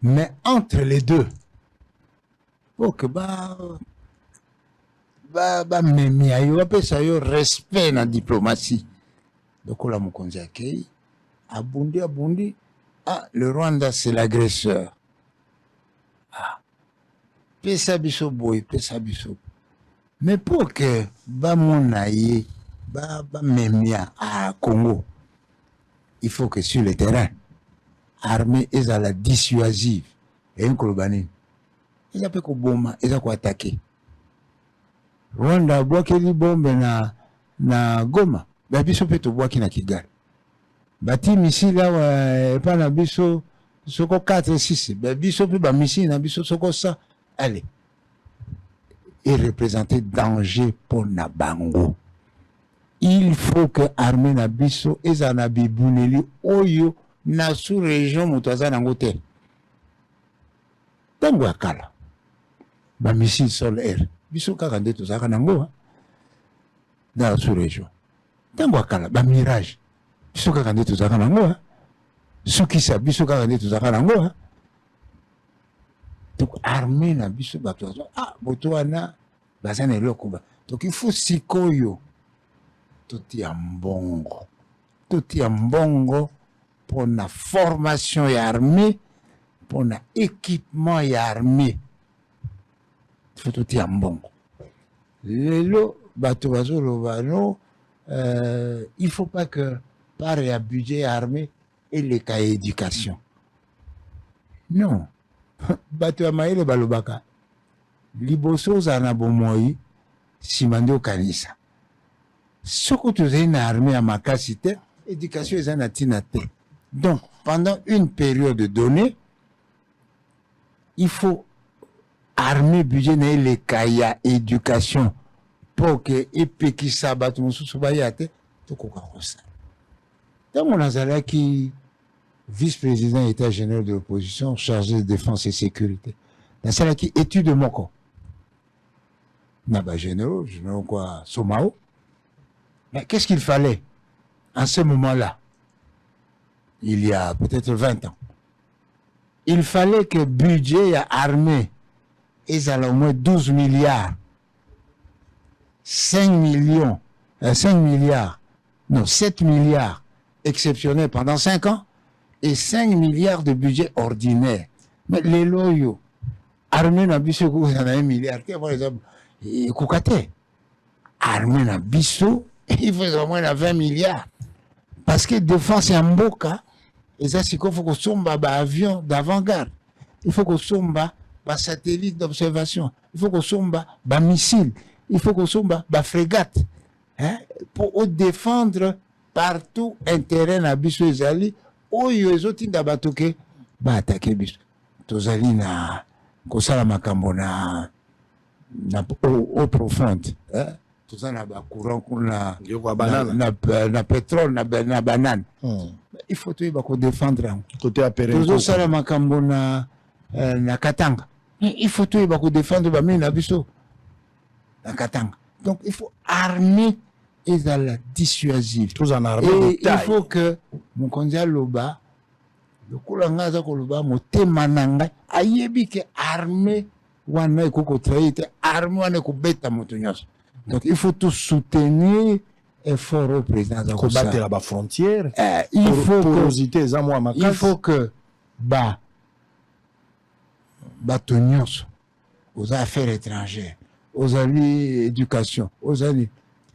mais entre les deux po ke bamemia yo bapesa yo respect na diplomatie lokola mokonzi akei abundi le Rwanda c'est l'agresseur pesa biso boy pesa biso mais pour que bamona ye bamemia à Congo il faut que sur le terrain armée ezala dissuasive et koloba nini eza mpe koboma eza koatake Rwanda abwakeli bombe na Goma biso mpe tobwaki na Kigali bati misile awa epa na biso soko 4-6 biso mpe bamisile na biso soko 100 allez et représenter danger pour na bango il faut que armée na biso eza na bibuneli oyo na sous région moto aza nango te ntango ya kala bamisile sol air biso kaka nde tozalaka nango dans la sous région ntango ya kala bamirage biso kaka nde tozalaka nango sukisa biso kaka nde tozalaka nango donc armée na biso bato moto wana baza na eloko donc il faut sikoyo totia mbongo pour na formation ya armée pour na équipement ya armée il faut totia mbongo lelo bato bazoloba no il faut pas que par ya budget ya armée et les cas éducation non bato ya mayele balobaka liboso ozala na bomoi nsima nde okanisa soki tozali na armée ya makasi te éducation eza na ntina te donc pendant une période donnée il faut armée budget na eleka ya éducation mpo ke epekisa bato mosusu baya te tokoka kosala ntango nazalaki vice-président état général de l'opposition chargé de défense et sécurité nasalaki étude moko na généraux quoi Somao mais qu'est-ce qu'il fallait en ce moment-là il y a peut-être 20 ans il fallait que budget ya armée ezala au moins 12 milliards 5 milliards non 7 milliards exceptionnels pendant 5 ans et 5 milliards de budget ordinaire mais les loyaux armée na biso ko na 1 milliard par exemple kokate armée na biso il faut au moins 20 milliards parce que défense ya mboka eza siko faut kosomba ba avion d'avant-garde il faut kosomba ba satellite d'observation il faut kosomba ba missile il faut kosomba ba frégate pour défendre partout intérêt na biso ezali oyo ezotinda bato ke baatake biso tozali na kosala makambo na eau profonde tozali na bacourant kuna na pétrole na banane il faut toyeba kodéfendre yango tozosala makambo na Katanga il faut toyeba kodéfendre bamini na biso na Katanga donc il faut armer ezala dissuasive et il faut que mokonzi aloba lokola nga aza koloba motema na ngai ayebi ke armée wana ekokotrahi te armée wana ekobeta moto nyonso donc il faut tout soutenir effort au président aza kobatela bafrontière il faut que bato nyonso oza affaires étrangères ozali éducation ozali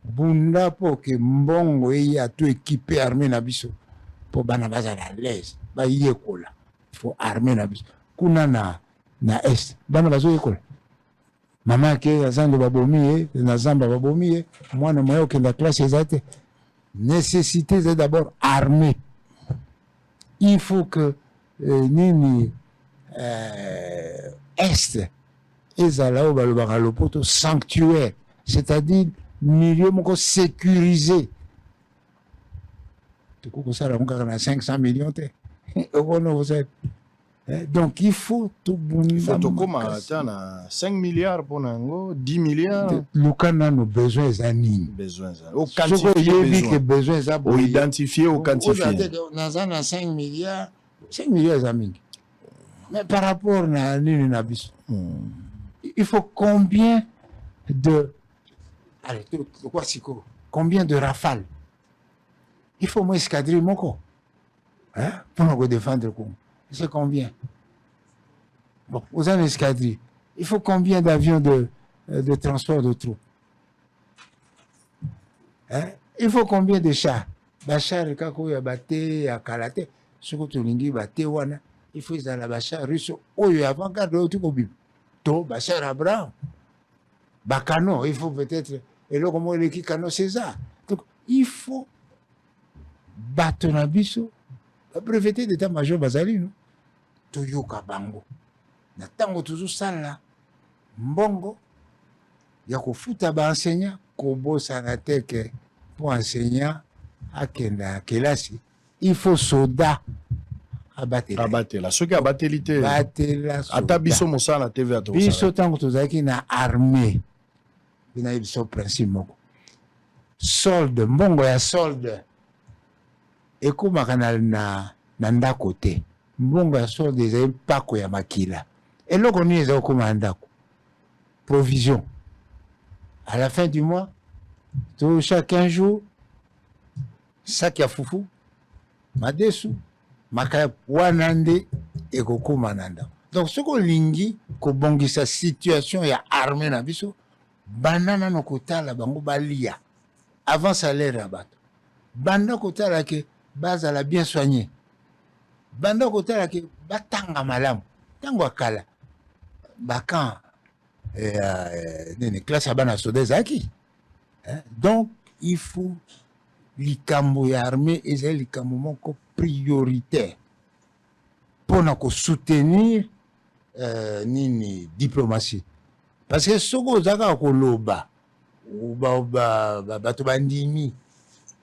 bunda po ke mbongo eya to équipé armée na biso po bana bazala à l'aise bayekola faut armée na biso kuna na est bana bazoyekola mama ke azando babomi na zamba babomi mwana moyo kenda classe ezate nécessité c'est d'abord armée il faut que nini est ezala o balobaka lopoto sanctuaire c'est-à-dire milieu moko sécurisé tukokosala ngo kaka na 500 millions te okono vous donc il faut tout bonisa tokoma tana 5 milliards pour nango 10 milliards lukana no besoin za nini besoin za au quantifier besoin za au identifier au quantifier na 5 milliards za mingi mais par rapport na nini na biso il faut combien de allez, combien de rafales il faut moins escadrille moko pour nous défendre Congo. C'est combien? Bon, aux en escadrille, il faut combien d'avions de transport de troupes? Il faut combien de chars? Bachar kako ya bate ya kalate, soko tolingi bate wana il faut ezala bachar russe oyo avant-garde oyo tokobima to bachar Abraham bacano il faut peut-être eloko moko eleki cano César. Donc il faut bato na biso babreveté d'état-major bazali no toyoka bango na ntango tozosala mbongo ya kofuta baenseignant kobosana te ke mpo enseignant akende na kelasi il faut soda abatela soki abateli te batela ata biso mosala na tv biso ntango tozalaki na armée binayebi biso principe moko solde mbongo ya solde ekomaka na ndako te mbongo ya solde ezali mpako ya makila eloko nini eza kokoma na ndako provision à la fin du mois chaque 15 jours sac ya fufu madesu makaya wana nde ekokoma na ndako. Donc soki olingi kobongisa situation ya armée na biso banda nano kotala bango balia avant salaire ya bato banda kotala ke bazala bien soigné banda kotala ke batanga malamu ntango akala bakan nini classe ya bana soda ezalaki. Donc il faut likambo ya armée ezali likambo moko prioritaire mpona kosoutenir nini diplomatie parce que soki oza kaka koloba bato bandimi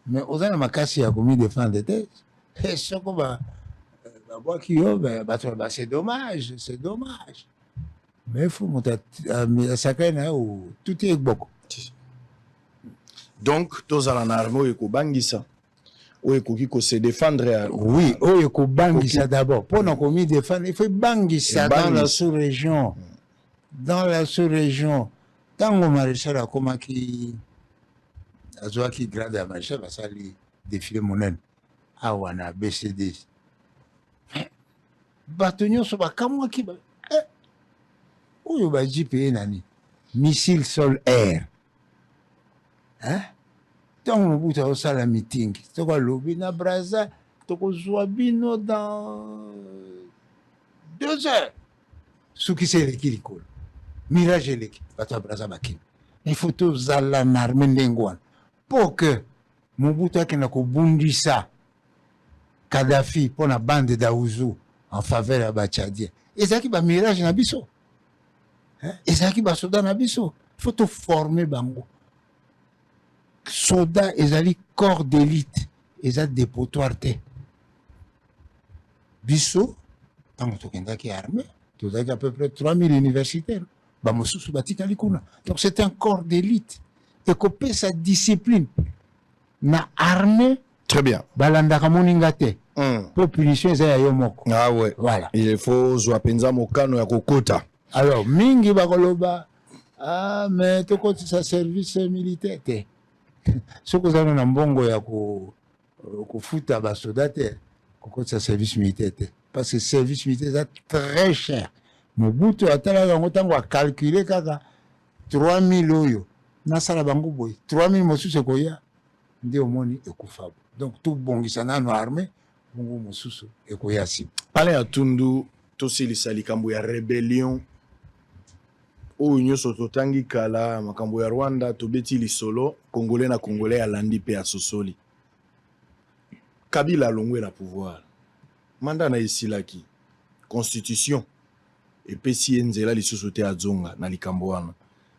mais oza na makasi ya komi défendre te soko babwaki yo bato c'est dommage mais il faut moto asakani na yo tout ekboko. Donc tozala na armée oyo ekobangisa oyo ekoki kose défendre oui oyo ekobangisa d'abord mpona komi défendre il faut bangisa dans la sous-région ntango maréchal akomaki azwaki grade ya maréchal basali défilé monene awa na BCD bato nyonso bakamwaki oyo bajipe ye nani missile sol air ntango mobutu azosala meeting toko alobi na Braza tokozwa bino dans 2 heures soki se eleki likolo mirage eleki bato ya Braza bakini il faut tozala na arme ndenge wana mpo ke mobutu akenda kobundisa Kadhafi mpo na bande d'Aouzou en faveur ya bachadien ezalaki bamirage na biso ezalaki basoda na biso il faut toforme bango soda ezali corps d'élite eza dépotoir te biso ntango tokendaki armée tozalaki à peu près 3000 universitaires bamosusu batikali kuna donc c'est un corps d'élite ekopesa discipline na armée très bien balandaka moninga te po punition eza ya yo moko ah ouais voilà il faut zwa penza mokano ya kokota alors mingi bakoloba mais tokotisa service militaire te soki ozali na mbongo ya kofuta basoda te kokotisa service militaire te parce que service militaire eza très cher mobutu atalaka yango ntango acalcule kaka 3000 oyo nasala bango boye 3000 mosusu ekoya nde omoni ekufa donc tobongisa nano armée bongo mosusu ekoya nsima pale ya tundu tosilisa likambo ya rébellion oyo nyonso totangi kala makambo ya Rwanda tobeti lisolo congolais na congolais alandi pe asosoli Kabila alongwe na pouvoir manda na esilaki constitution epesi ye nzela lisusu te azonga na likambo wana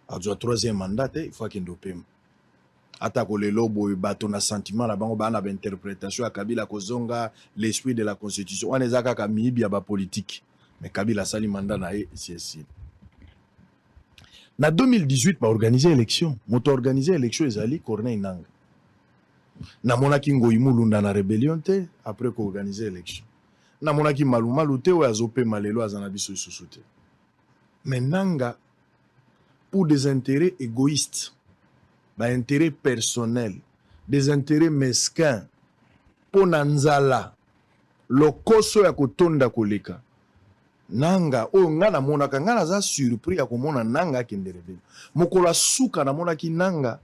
azwa 3e mandat te il faut akende opema ata kolelo boye bato na sentiment na bango bana ba interprétation ya Kabila kozonga l'esprit de la constitution wana eza kaka miyibi ya bapolitique mais Kabila asali mandat na ye esili na 2018 baorganize élection moto organize élection ezali Corneille Nangaa namonaki Ngoyi Mulunda na rébellion te après koorganize élection namonaki malumalu te oyo azopema lelo aza na biso lisusu te mais Nangaa pour des intérêts égoïstes intérêts personnels des intérêts mesquins mpo na nzala lokoso ya kotonda koleka Nangaa oyo nga namonaka nga naza surpris ya komona Nangaa akende rebellion mokolo asuka namonaki Nangaa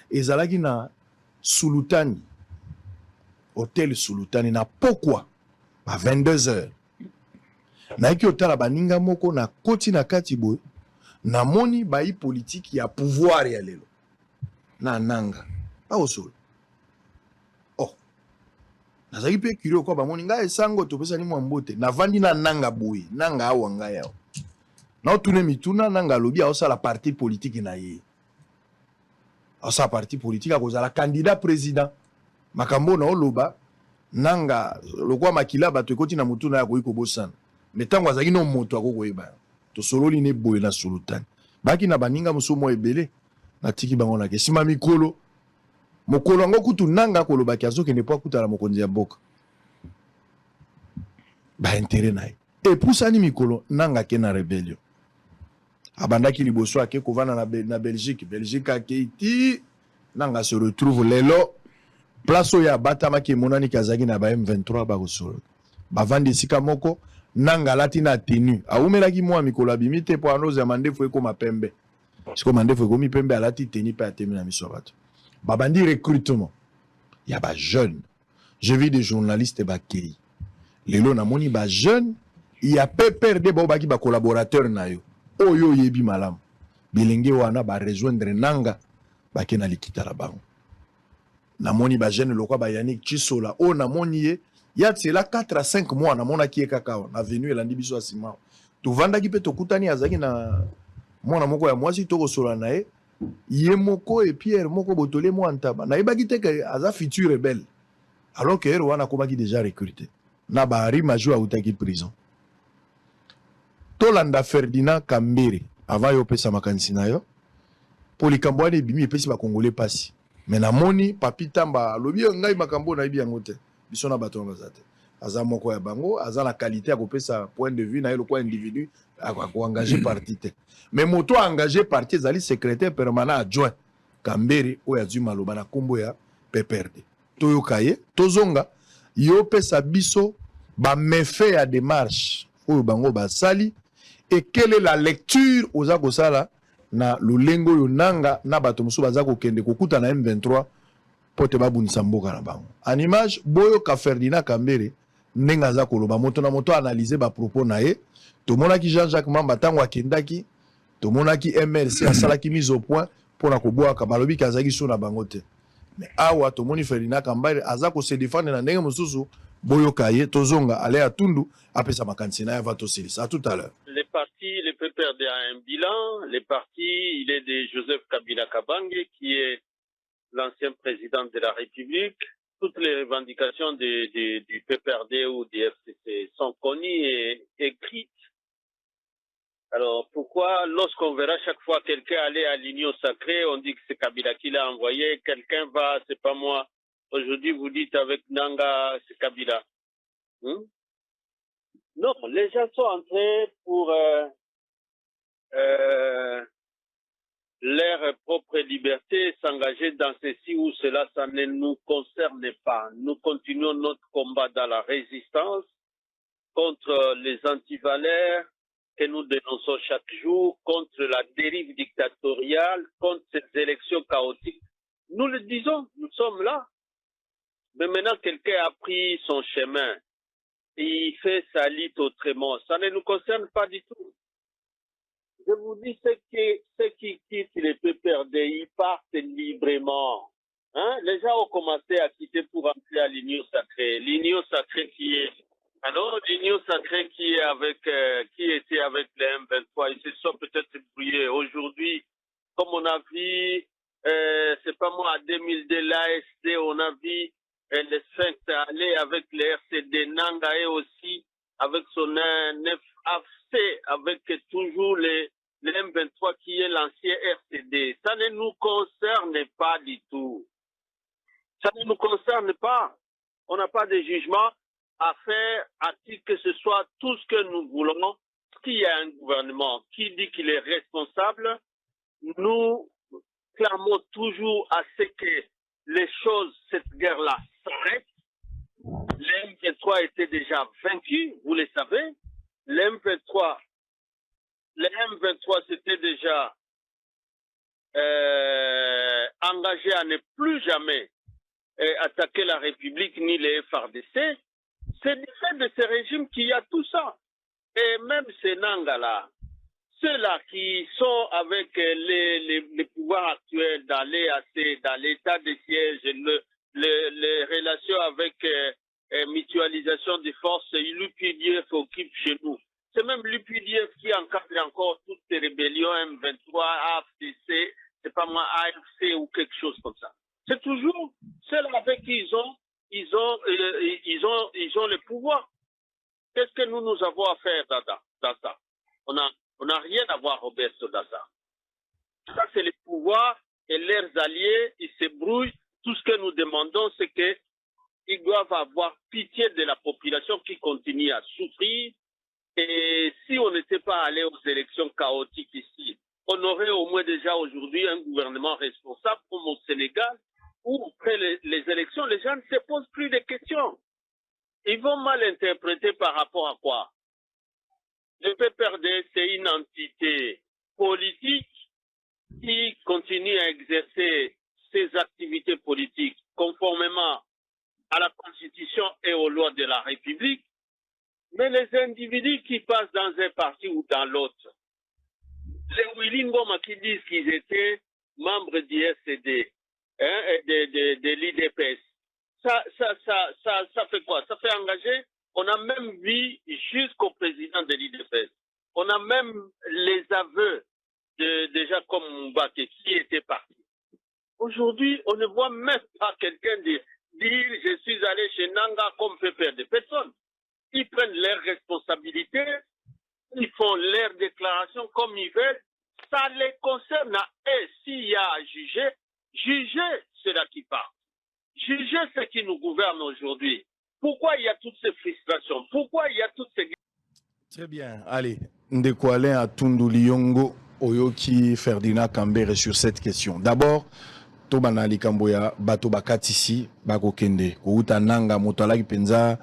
ezalaki na Sulutani hôtel Sulutani na pokwa à 22 heures Na ki otala baninga moko na koti na kati boy. Na moni bayi politique ya pouvoir ya lelo. Na nanga. Pas au sol. Oh. Nazaki pe curieux kwa bamoni nga esango topesa ni mwambote. Na vandi na nanga boy. Nanga awa nga yao. Na otune mituna nanga lobi a la parti politique na ye. A parti politique a cause la candidat président. Makambo na oloba. Nanga lokwa makila bato ekoti na mutuna ya koyiko bosana. Metango azaki no moto akoko yeba. To sololi ne boye na solotani. Baki na baninga musumo ebele. Na tiki bango na ke. Sima mikolo. Mokolo ngo kutu nanga koloba ki azoke ne po kuta la mokonzi ya boka. Ba intérêt na ye. Et pusani mikolo nanga ke na rébellion. Abandaki liboso ake kovana na Belgique. Belgique ake iti nanga se retrouve lelo. Place ya batama ki monani kazaki na ba M23 ba kosolo. Ba vandi sika moko nanga lati na tenu. Aumelaki mwa mikolo abimite po anoze mandefu eko mapembe. Siko mandefu eko mi pembe alati teni pa atemi na miso bato. Babandi recrutement. Il y a des jeunes. Je vis des journalistes bakei. Lelo na moni ba jeunes, il y a peu perdre ba baki ba collaborateur na yo. Oyo yebi malam. Bilenge wana ba rejoindre nanga ba kena likita la bango. Na moni ba jeune lokwa ba Yannick Chisola. O na moni ye ya tsela 4 à 5 mois na mona ki kakao na venu elandi biso asima. Tu vanda ki pe to kutani azaki na mona moko ya mwasi to kosola na ye. Ye moko et Pierre moko botole mo antaba. Na ibaki te ke aza futur rebelle. Alors que wana komaki déjà recruté. Na ba Ari Majou autaki prison. Tolanda Ferdinand Kambere avant yo pesa makanisi na yo. Polikambo ane bimi epesi ba Congolais pasi. Mais na moni papi tamba lobi ngai makambo na ibi yango te. Biso na bato bazate. Aza moko ya bango, aza la qualité à kopesa point de vue na yo quoi individu à engager parti te. Mais moto engagé parti zali secrétaire permanent adjoint Kambere oya du maloba na kombo ya PPRD. Toyo kaye, tozonga yo pesa biso ba méfait ya démarche oyo bango basali et quelle est la lecture aux akosala na lulengo yo nanga na bato musu bazako kende kokuta na M23 pote babunisa mboka na bango. En image boyo ka Ferdinand Kambere nenga za koloba moto na moto analyser ba propos na ye to monaki Jean-Jacques Mamba tango akendaki to monaki MLC asalaki mise au point pour na koboa ka balobi kazaki so na bango te. Mais awa to moni Ferdinand Kambere azako se défendre na ndenge mususu boyo kaye tozonga ale atundu apesa makanisi na ya va to silisa. À tout à l'heure. Les partis, le PPRD a un bilan. Les partis, il est de Joseph Kabila Kabange, qui est l'ancien président de la République. Toutes les revendications du PPRD ou du FCC sont connues et écrites. Alors, pourquoi, lorsqu'on verra chaque fois quelqu'un aller à l'Union sacrée, on dit que c'est Kabila qui l'a envoyé, quelqu'un va, c'est pas moi. Aujourd'hui, vous dites avec Nanga, c'est Kabila. Non, les gens sont entrés pour leur propre liberté, s'engager dans ceci ou cela, ça ne nous concerne pas. Nous continuons notre combat dans la résistance contre les antivaleurs que nous dénonçons chaque jour, contre la dérive dictatoriale, contre ces élections chaotiques. Nous le disons, nous sommes là. Mais maintenant, quelqu'un a pris son chemin. Il fait sa lutte autrement. Ça ne nous concerne pas du tout. Je vous dis, ceux qui quittent les PPRD, ils partent librement. Hein? Les gens ont commencé à quitter pour entrer à l'Union sacrée. L'Union sacrée qui est... Alors, l'Union sacrée qui était avec les M23, ils se sont peut-être brouillés. Aujourd'hui, comme on a vu, c'est pas moi, en 2002, l'ASD, on a vu le Sphinx aller avec les RCD, Nangae aussi, avec son 9AFC, avec toujours les M23 qui est l'ancien RCD. Ça ne nous concerne pas du tout. Ça ne nous concerne pas. On n'a pas de jugement à faire à titre que ce soit tout ce que nous voulons. S'il y a un gouvernement qui dit qu'il est responsable, nous clamons toujours à ce que les choses, cette guerre-là, s'arrête. Les M23 étaient déjà vaincus, vous le savez. Les M23 s'étaient déjà engagés à ne plus jamais attaquer la République ni les FARDC. C'est du fait de ces régimes qu'il y a tout ça. Et même ces Nangala, ceux-là qui sont avec les pouvoirs actuels dans l'EAC, dans l'état de siège, les relations avec mutualisation des forces, l'UPDF occupe chez nous. C'est même l'UPDF qui encadre encore toutes ces rébellions M23, AFDC, c'est pas moi, AFC ou quelque chose comme ça. C'est toujours ceux-là avec qui ils ont le pouvoir. Qu'est-ce que nous avons à faire dans ça? On n'a rien à voir, Roberto, dans ça. Ça, c'est le pouvoir et leurs alliés, ils se brouillent. Tout ce que nous demandons, c'est qu'ils doivent avoir pitié de la population qui continue à souffrir. Et si on n'était pas allé aux élections chaotiques ici, on aurait au moins déjà aujourd'hui un gouvernement responsable comme au Sénégal, où après les élections, les gens ne se posent plus de questions. Ils vont mal interpréter par rapport à quoi? Le PPRD, c'est une entité politique qui continue à exercer ses activités politiques conformément à la Constitution et aux lois de la République. Mais les individus qui passent dans un parti ou dans l'autre, les Willy Ngoma qui disent qu'ils étaient membres du SCD, de l'IDPS, ça fait quoi? Ça fait engager. On a même vu jusqu'au président de l'IDPS. On a même les aveux de Jacob Moubaké qui était parti. Aujourd'hui, on ne voit même pas quelqu'un dire je suis allé chez Nanga comme pépère de personne. Ils prennent leurs responsabilités, ils font leurs déclarations comme ils veulent. Ça les concerne. Et s'il y a à juger ceux-là qui partent. Juger ceux qui nous gouvernent aujourd'hui. Pourquoi il y a toutes ces frustrations? Pourquoi il y a toutes ces... Très bien. Allez, Ndeko Alain Atundu Liongo, Oyoki Ferdinand Kambere sur cette question. D'abord, Tobana Likamboya, Bato Bakatisi, Bako Kende, Kouta Nanga, Motalaki Penza,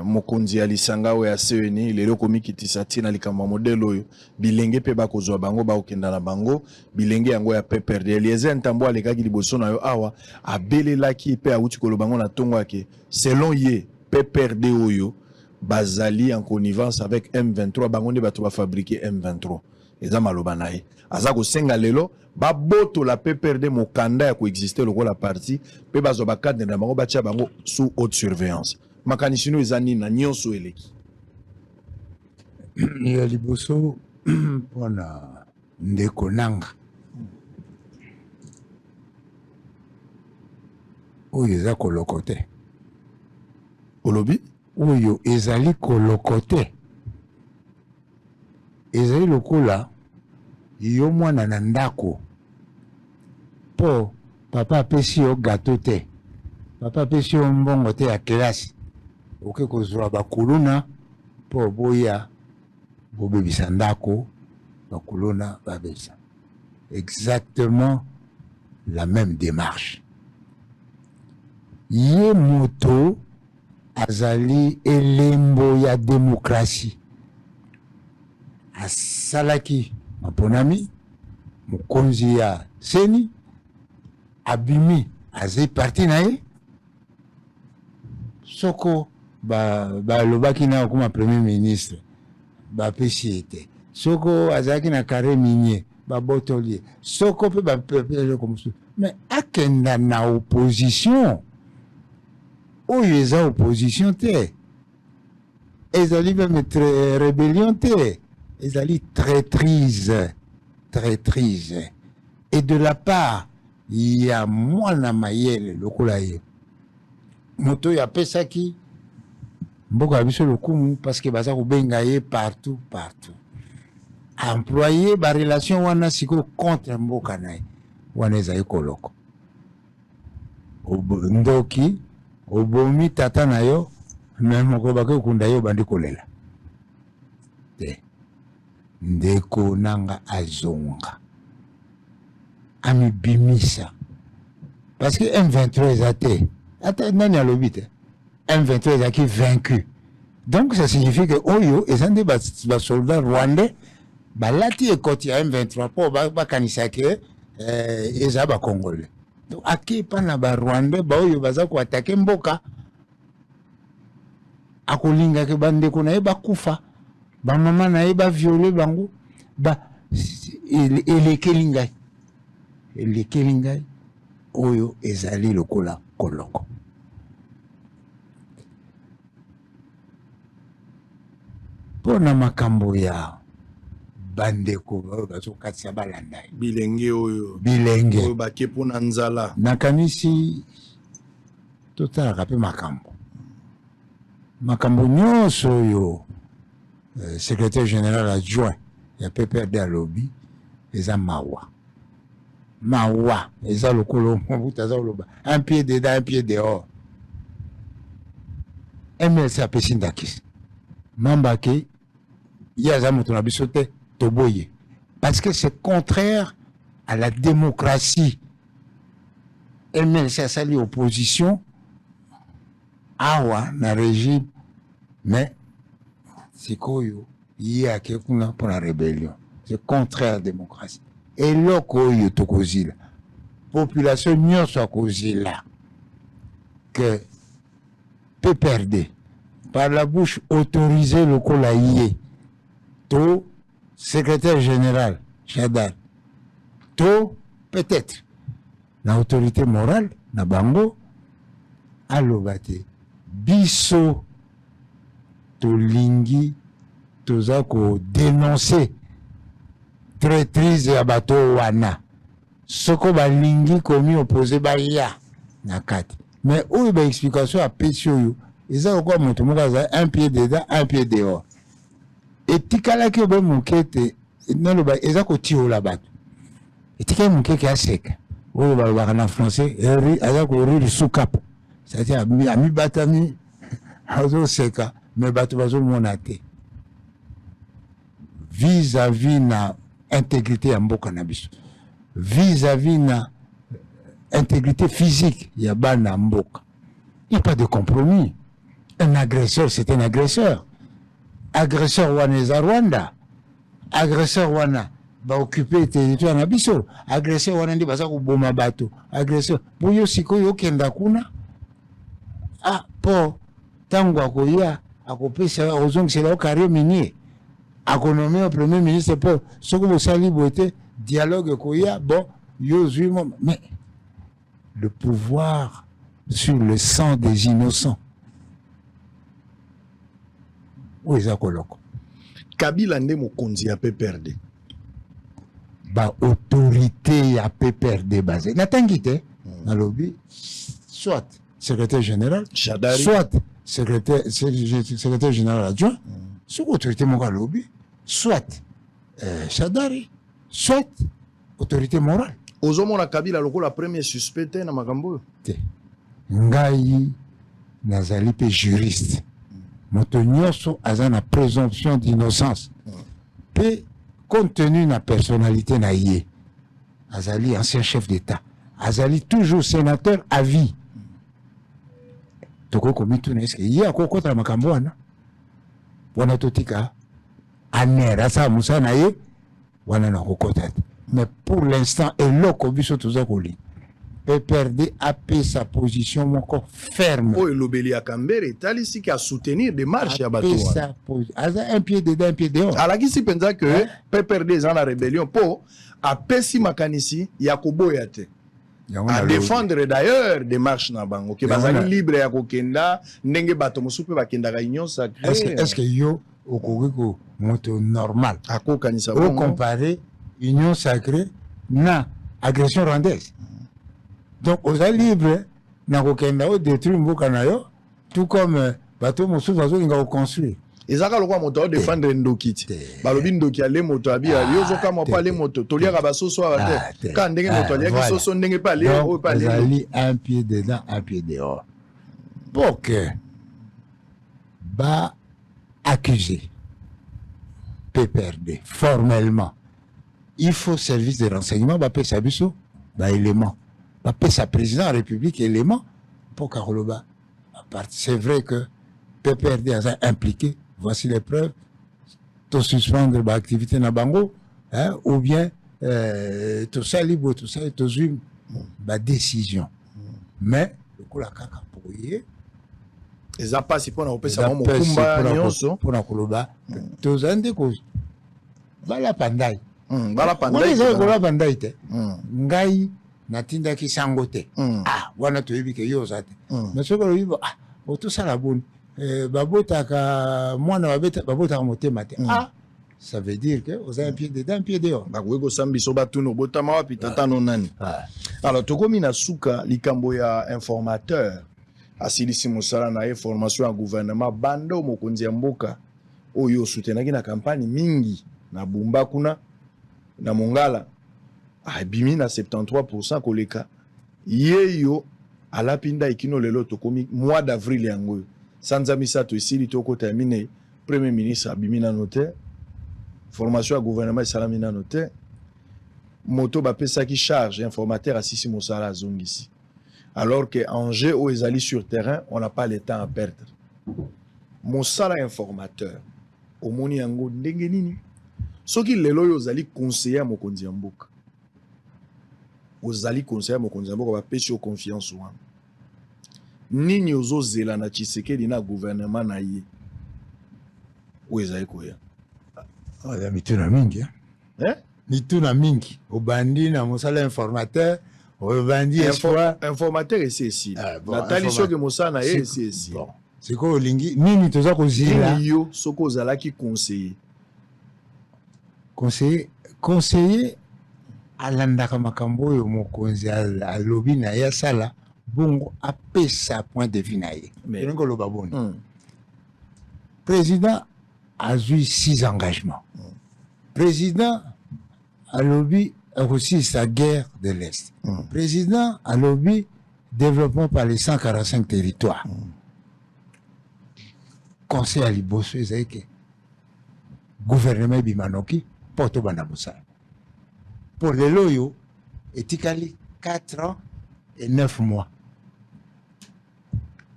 Mokonzi Alisanga, Oya Seweni, Lelo Komi Kitisati, Nalikamba Modelo, Bilenge Pe Bako Zoa Bango, Bako Kenda na Bango, Bilenge Yango ya Peperde, Eliezer Ntambo Alekaki Liboso na yo awa, Abele Laki Pe Awuti Kolo Bango na Tongo Ake, selon ye, Peperde Oyo, Bazali en connivence avec M23, Bango ne Bato va fabriquer M23. Eza maloba nae. Azako senga lelo, ba boto la PPRD mokanda ya coexister loko la parti, pe bazo bakadne na bango batia bango sous haute surveillance. Makanisino ezani na nyonso eleki. Ya liboso pona ndeko nanga. Oyo eza kolokote. Olobi? Oyo ezali kolokote. Ezali lokola yo mwana na ndako po papa apesi yo gato te, papa apesi yo mbongo te ya kelasi, oke kozwa bakuluna po boya bobebisa ndako, bakuluna babebisa. Exactement la même démarche. Ye moto azali elembo ya démocratie. Asalaki maponami mokonzi ya seni abimi azai parti na ye soko balobaki na okoma premier ministre bapesi ete soko azalaki na kare minye babotoli soko pe bapepele comme ça. Mais akenda na opposition oyo eza opposition te, ezali même rébellion te, ezali traîtrise. Et de la part, il y a mwana mayele lokola ye. Moto ya pesaki mboka biso lokumu parce que baza kobenga ye partout. Employé ba relation wana siko contre mboka na ye. Wana ezali koloko. Ndoki obomi tata na yo même ko bake kunda yo bandi kolela. Ndeko nanga azonga amibimisa parce que M23 ezate ata nani alobite M23 ezaki vaincu, donc ça signifie que oyo ezande ba soldats rwandais balati ekoti ya M23 po bakanisa ke eza ba congolais, donc aki pana ba rwandais ba oyo baza ko attaquer mboka akolinga ke bandeko na ye bakufa ba mama na ye ba violer bango ba elekeli ngai oyo ezali lokola koloko. Pona makambo ya bandeko oyo bazokatisa balanda ye bilenge oyo bilenge bake mpona nzala nakanisi totalaka mpe makambo nyonso oyo secrétaire général adjoint ya PPRD alobi eza mawa eza lokolo mobutu aza koloba un pied dedans un pied dehors. MLC apesi ndakisi mamba ke ye aza moto na biso te toboye parce que c'est contraire à la démocratie. MLC asali opposition awa na régime mais sikoyo ye ake kuna pour la rébellion. C'est contraire à la démocratie. Et loko oyo tokozila population nyonso akozila que PPRD par la bouche autorisée lokola ye to secrétaire général Chadar to peut-être na autorité morale na bango aloba te biso tolingi toza ko dénoncer traîtrise ya bato wana soko balingi komi opposé baya na kati mais oyo ba explication apesi oyo eza lokola moto moko aza un pied dedans un pied dehors etikalaki obe moke te naloba eza kotiola bato etikali moke ke aseka oyo balobaka na français aza korire soukape c'est-à-dire amibatami azoseka mais bato bazomona te vis-à-vis na intégrité ya mboka na biso vis-à-vis na intégrité physique ya bana mboka. Il n'y a pas de compromis. Un agresseur, c'est un agresseur. Agresseur wana eza Rwanda. Agresseur wana ba occuper territoire na biso. Agresseur wana ndi baza kuboma bato. Agresseur boyo sikoyo kenda kuna. Ah po tango akoya akopesa ozongisela carrière minier. Akonomé au premier ministre pour ce que vous savez beauté dialogue koya bon mais le pouvoir sur le sang des innocents. Où est Koloko? Kabila nde mokonzi ya PPRD. Ba autorité ya PPRD basée. Natangite na lobby soit secrétaire général, Chadari, soit secrétaire général adjoint, soit autorité mon lobby, soit Chadari, soit autorité morale. ozomona Kabila lokola premier suspect na makambo te ngai nazali pe juriste moto nyonso aza na présomption d'innocence pe compte tenu na personnalité na ye azali ancien chef d'état azali toujours sénateur à vie toko komituna eske ye akokota na makambo wana totika anera sa musa na ye wana na kokota te. Mais pour l'instant, et l'oko biso toza koli. PPRD a pris sa position encore ferme. Oh, l'obéli à Cambere, talisi qui a soutenir des marches à bateau. Un pied dedans, un pied dehors. Alors, qui s'y pense que PPRD est en la rébellion pour a pesi makanisi Yakobo Yate. À défendre d'ailleurs des marches na bango. Que bazali libre ya kokenda, nenge bato musupe bakenda ga union sacrée. Est-ce que yo okoko moto normal? Ako kanisa bongo. Comparé union sacrée na agression rwandaise. Donc aux libres na kokenda o détruire mboka na yo tout comme bateau mosusu bazolinga koconstruire. Ezaka lokwa moto défendre ndokiti. Balobi ndoki ale moto abia yozo kama pa le moto toliaka basoso abate. Quand ndenge moto aliaki soso ndenge pa le o pa le. Ezali un pied dedans un pied dehors. Pour que ba accuser PPRD formellement il faut service de renseignement, bah sa biso, bah élément, bah sa président de la République élément pour Karoloba. C'est vrai que PPRD a impliqué, voici les preuves, tout suspendre l'activité na bango, hein, ou bien tout ça libre, tout ça, tout bah décision. Mais le coup la caca pour y eza pasi mpona kopesa bango mokumba nyonso mpona koloba tozali nde balapanda ye balapanda ye ezali kolapanda ye te ngai natindaki sango te wana toyebi ke yo oza te mais soki olobi otosala boni babotaka mwana babotaka motema te ça veut dire que oza un pied dedans un pied dehors bakoki kosamba biso batuna obotama wapi tatano nani alors tokomi na suka likambo ya informateur asilisi mosala na ye formation ya gouvernement bando mokonzi ya mboka oyo osutenaki na campagne mingi na Bumba kuna na Mongala abimi na 73% koleka yeyo alapinda ikino lelo tokomi mois d'avril yango sanza misato esili tokota ya mine premier ministre abimi na notaire formation ya gouvernement esalami na notaire moto bapesaki charge informateur asisi mosala azongisi alors que Angers ou ezali sur terrain on n'a pas le temps à perdre mosala informateur omoni yango ndenge nini soki lelo yo ozali conseiller mokonzi ya mboka ozali conseiller mokonzi ya mboka bapesi yo confiance wana nini ozozela na Tshisekedi na gouvernement na ye oyo ezali koya mituna mingi mituna mingi obandi na mosala informateur obandi espoir informateur esi natali soki mosala na ye esi sikoyo olingi nini toza kozila yo soki ozalaki conseiller alandaka makambo oyo mokonzi alobi na ye asala bongo apesa point de vue na ye elongo oloba boni président azwi 6 engagements président alobi aussi sa guerre de l'Est président alobi développement par les 145 territoires conseil à liboso ezali ke gouvernement ebimanoki mpo tobanda mosala pour lelo oyo etikali 4 ans et 9 mois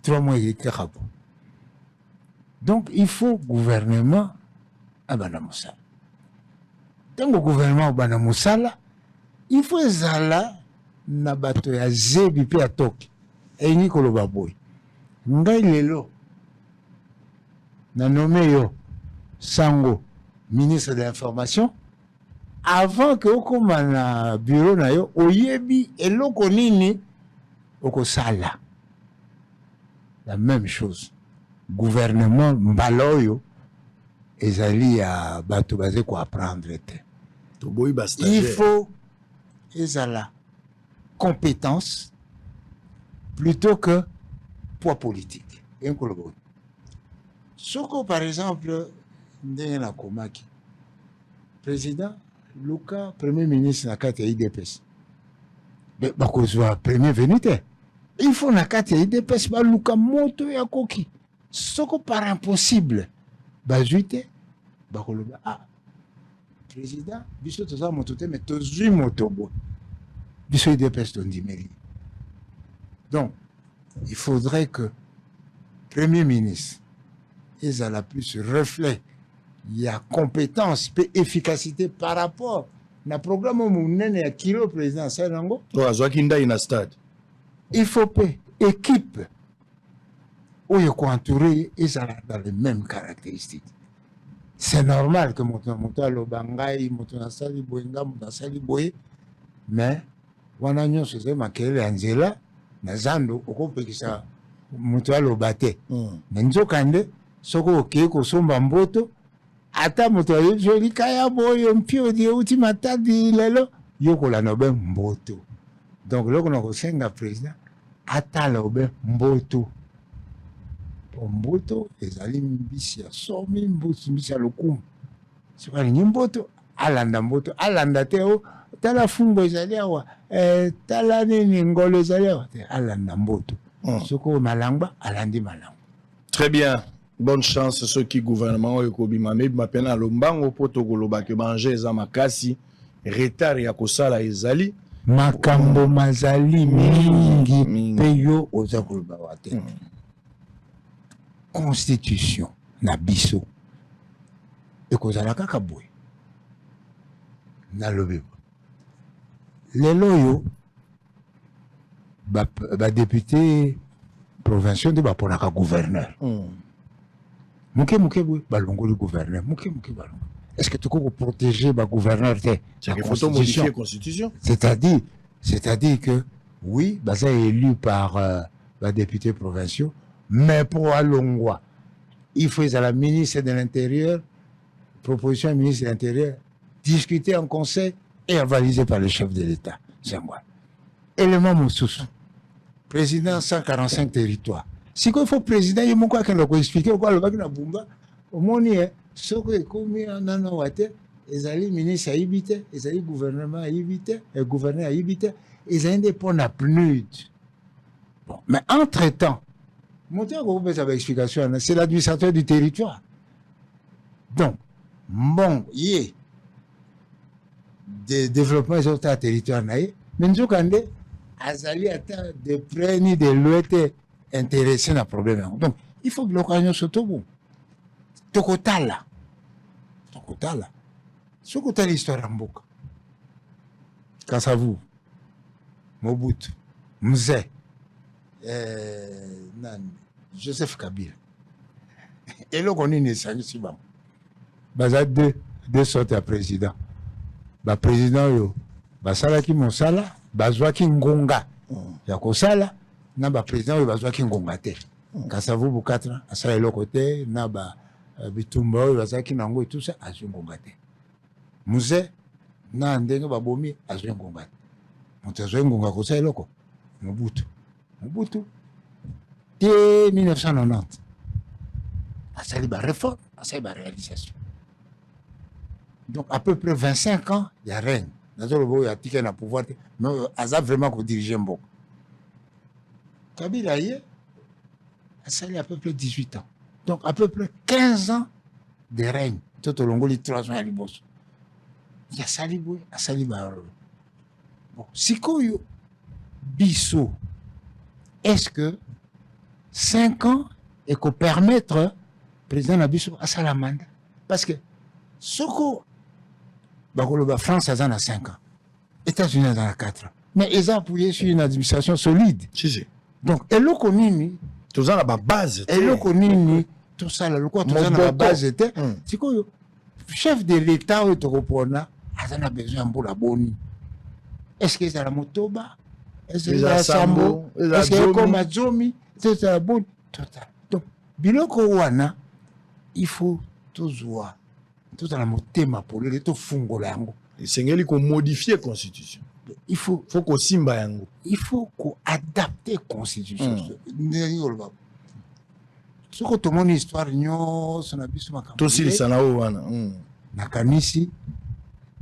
3 mois ekekaka po donc il faut gouvernement abanda mosala ntango gouvernement abanda mosala il faut ezala na bato ya zebi mpe ya toki elingi koloba boye ngai lelo na nommé yo sango ministre de l'information avant que okoma na bureau na yo oyebi eloko nini okosala la même chose gouvernement mbala oyo ezali ya bato baze koapprendre te il faut ezala compétence plutôt que poids politique enkolobo soko par exemple ndenge nakomaki président luka premier ministre na kati ya IDPS bakozwa premier venu te il faut na kati ya IDPS baluka moto ya koki soko par impossible bazwi te bakoloba président biso toza moto te mais tozwi moto boye biso IDPS tondimeli donc il faudrait que premier ministre ezala plus reflet ya compétence pe efficacité par rapport na programme monene ya kilo président asali yango azwaki ndai na stade il faut pe équipe oyo koentouré ezala dans les mêmes caractéristiques c'est normal que moto aloba ngai moto nasali boye nga moto asali boye mais wana nyonso ezali makelele ya nzela na zando okopekisa moto aloba te me nzokande soko okei kosomba mboto ata moto ayebi kaya boyo mpio die uti matadi lelo yokola na obe mboto donc loko na kosenga président atala obe mboto mboto ezali mbisi ya somi mbisi ya lokumu soki alingi mboto alanda mboto alanda te tala fungo ezali awa tala nini ngolo ezali awa te alanda mboto soki malangwa alandi malangwa. Très bien. Bonne chance ceux qui gouvernement oyo kobima mebi mapena lombango po tokoloba ke banje eza makasi retard ya kosala ezali makambo mazali mingi mpe yo oza koloba wa te constitution na biso ekozala kaka boye nalobi lelo oyo badepute provinciaux de baponaka gouverneur. Muke boy balongoli gouverneur. Muke balongoli. Est-ce que tu peux protéger le gouverneur de la modifier la constitution? C'est-à-dire que oui, ça est élu par les députés provinciaux, mais pour Alongwa, il faut à la ministre de l'Intérieur, proposition du ministre de l'Intérieur, discuter en conseil et avalisé par le chef de l'État. C'est moi. Élément Moussous, président 145 territoires. Si il faut président, il faut qu'on explique pourquoi le bac na bumba. Au moins, ce que commis en anouate, ils allaient ministre à Ibité, ils allaient gouvernement à Ibité, et gouverneur à Ibité, ils allaient dépendre à PNUD. Bon, mais entre-temps, mon Dieu, vous avez une explication, c'est l'administrateur du territoire. Donc, bon, il y a des développements sur le territoire, mais nous avons azali ata de près ni de loin intéressé dans le problème. Donc, il faut que l'occasion soit tout bon. Tokotala. Ce que tu as l'histoire en boucle. Kasavu, Mobutu, Mzee, Joseph Kabila. Et là, on est né sans si bon. Baza deux sortes de présidents. Le président, yo, Salaki Monsala, Bazwaki Ngonga. Yakosala, na ba président, yo, Bazwaki Ngonga te. Kasavu Bukatra, Asala Lokote, na ba Bitumba, Bazaki Nango et tout ça, Azwi Ngonga te. Mzee, na ndenge babomi, Azwi Ngonga te. Montazwi Ngonga kosa eloko. Mobutu. Dès 1990. Asali ba réforme, asali ba réalisation. Donc, à peu près 25 ans, il y a rien. Dans le il y a ticket dans le pouvoir, mais il a vraiment dirigé un bon. Kabila, ça a à peu près 18 ans. Donc, à peu près 15 ans de règne. Tout au long de 3 ans, il y a Salibou, à Salibar. Bon, si Koyo, Bissot, est-ce que 5 ans et qu'on permettre président Nabiso à Salamanda? Parce que ce que la France a 5 ans, États-Unis a 4 ans, mais ils ont appuyé sur une administration solide. Si. Donc, et le Konini, tout ça, la base. Et le Konini, tout ça, tout ça, la base était. C'est quoi, chef de l'État, il a besoin pour la bonne. Est-ce que c'est la Motoba? Est-ce que c'est la Sambo? Est-ce que c'est comme Zomi? C'est la bonne. Donc, Biloko Wana, il faut toujours. Tout dans le thème pour le tout fungo yango. C'est qu'il faut modifier la constitution. Il faut qu'on simba yango. Il faut qu'on adapte la constitution. Ce que tout le monde histoire nyo son abisso makambo. Tout si ça na wana. Nakanisi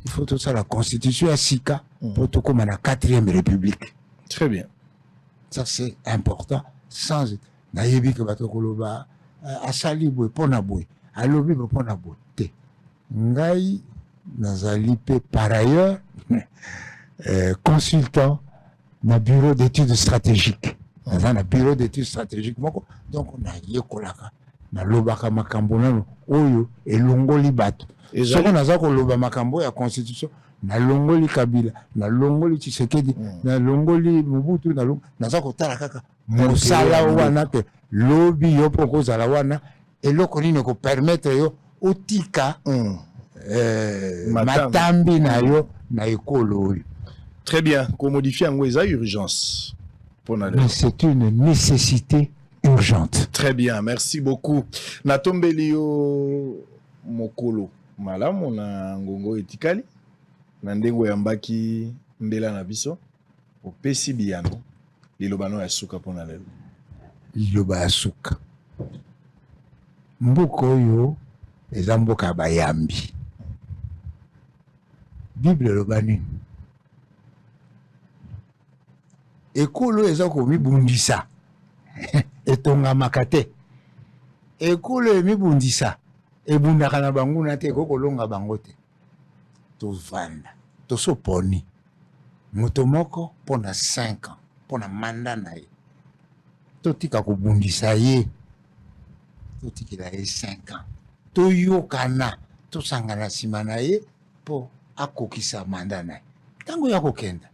il faut tout ça la constitution à Sika pour tout comme la 4e république. Très bien. Ça c'est important sans nayebi que bato koloba asali boy pona boy alobi pona boy. Ngai nazali pe par ailleurs consultant na bureau d'études stratégiques. Na bureau d'études stratégiques moko donc on a yekolaka na lobaka makambo nano oyo elongoli bato. Soko naza ko loba makambo ya constitution na longoli Kabila na longoli Tshisekedi na longoli Mobutu na naza ko tala kaka mosala wana te lobi yo poko zala wana eloko nini ko permettre yo otika matambi na yo na ekolo. Très bien, qu'on modifie en Oueza urgence. Mais c'est une nécessité urgente. Très bien, merci beaucoup. Natombelio mokolo malamu na ngongo etikali na ndengo ya mbaki mbela na biso opesi biyano lilobano ya suka pona lelo. Liloba ya suka. Mbuko oyo eza mboka bayambi. Bible lobani. Ekolo eza ko mibundisa. Etonga makate. Ekolo emibundisa. Ebundaka na bango na te kokolonga bango te. Tovanda. Tosoponi. Moto moko pona 5 ans. Pona manda na ye. Totika kobundisa ye. Totikila ye 5 ans. Toyokana. Tosangana sima na ye po akokisa manda na ye. Tango ya kokenda.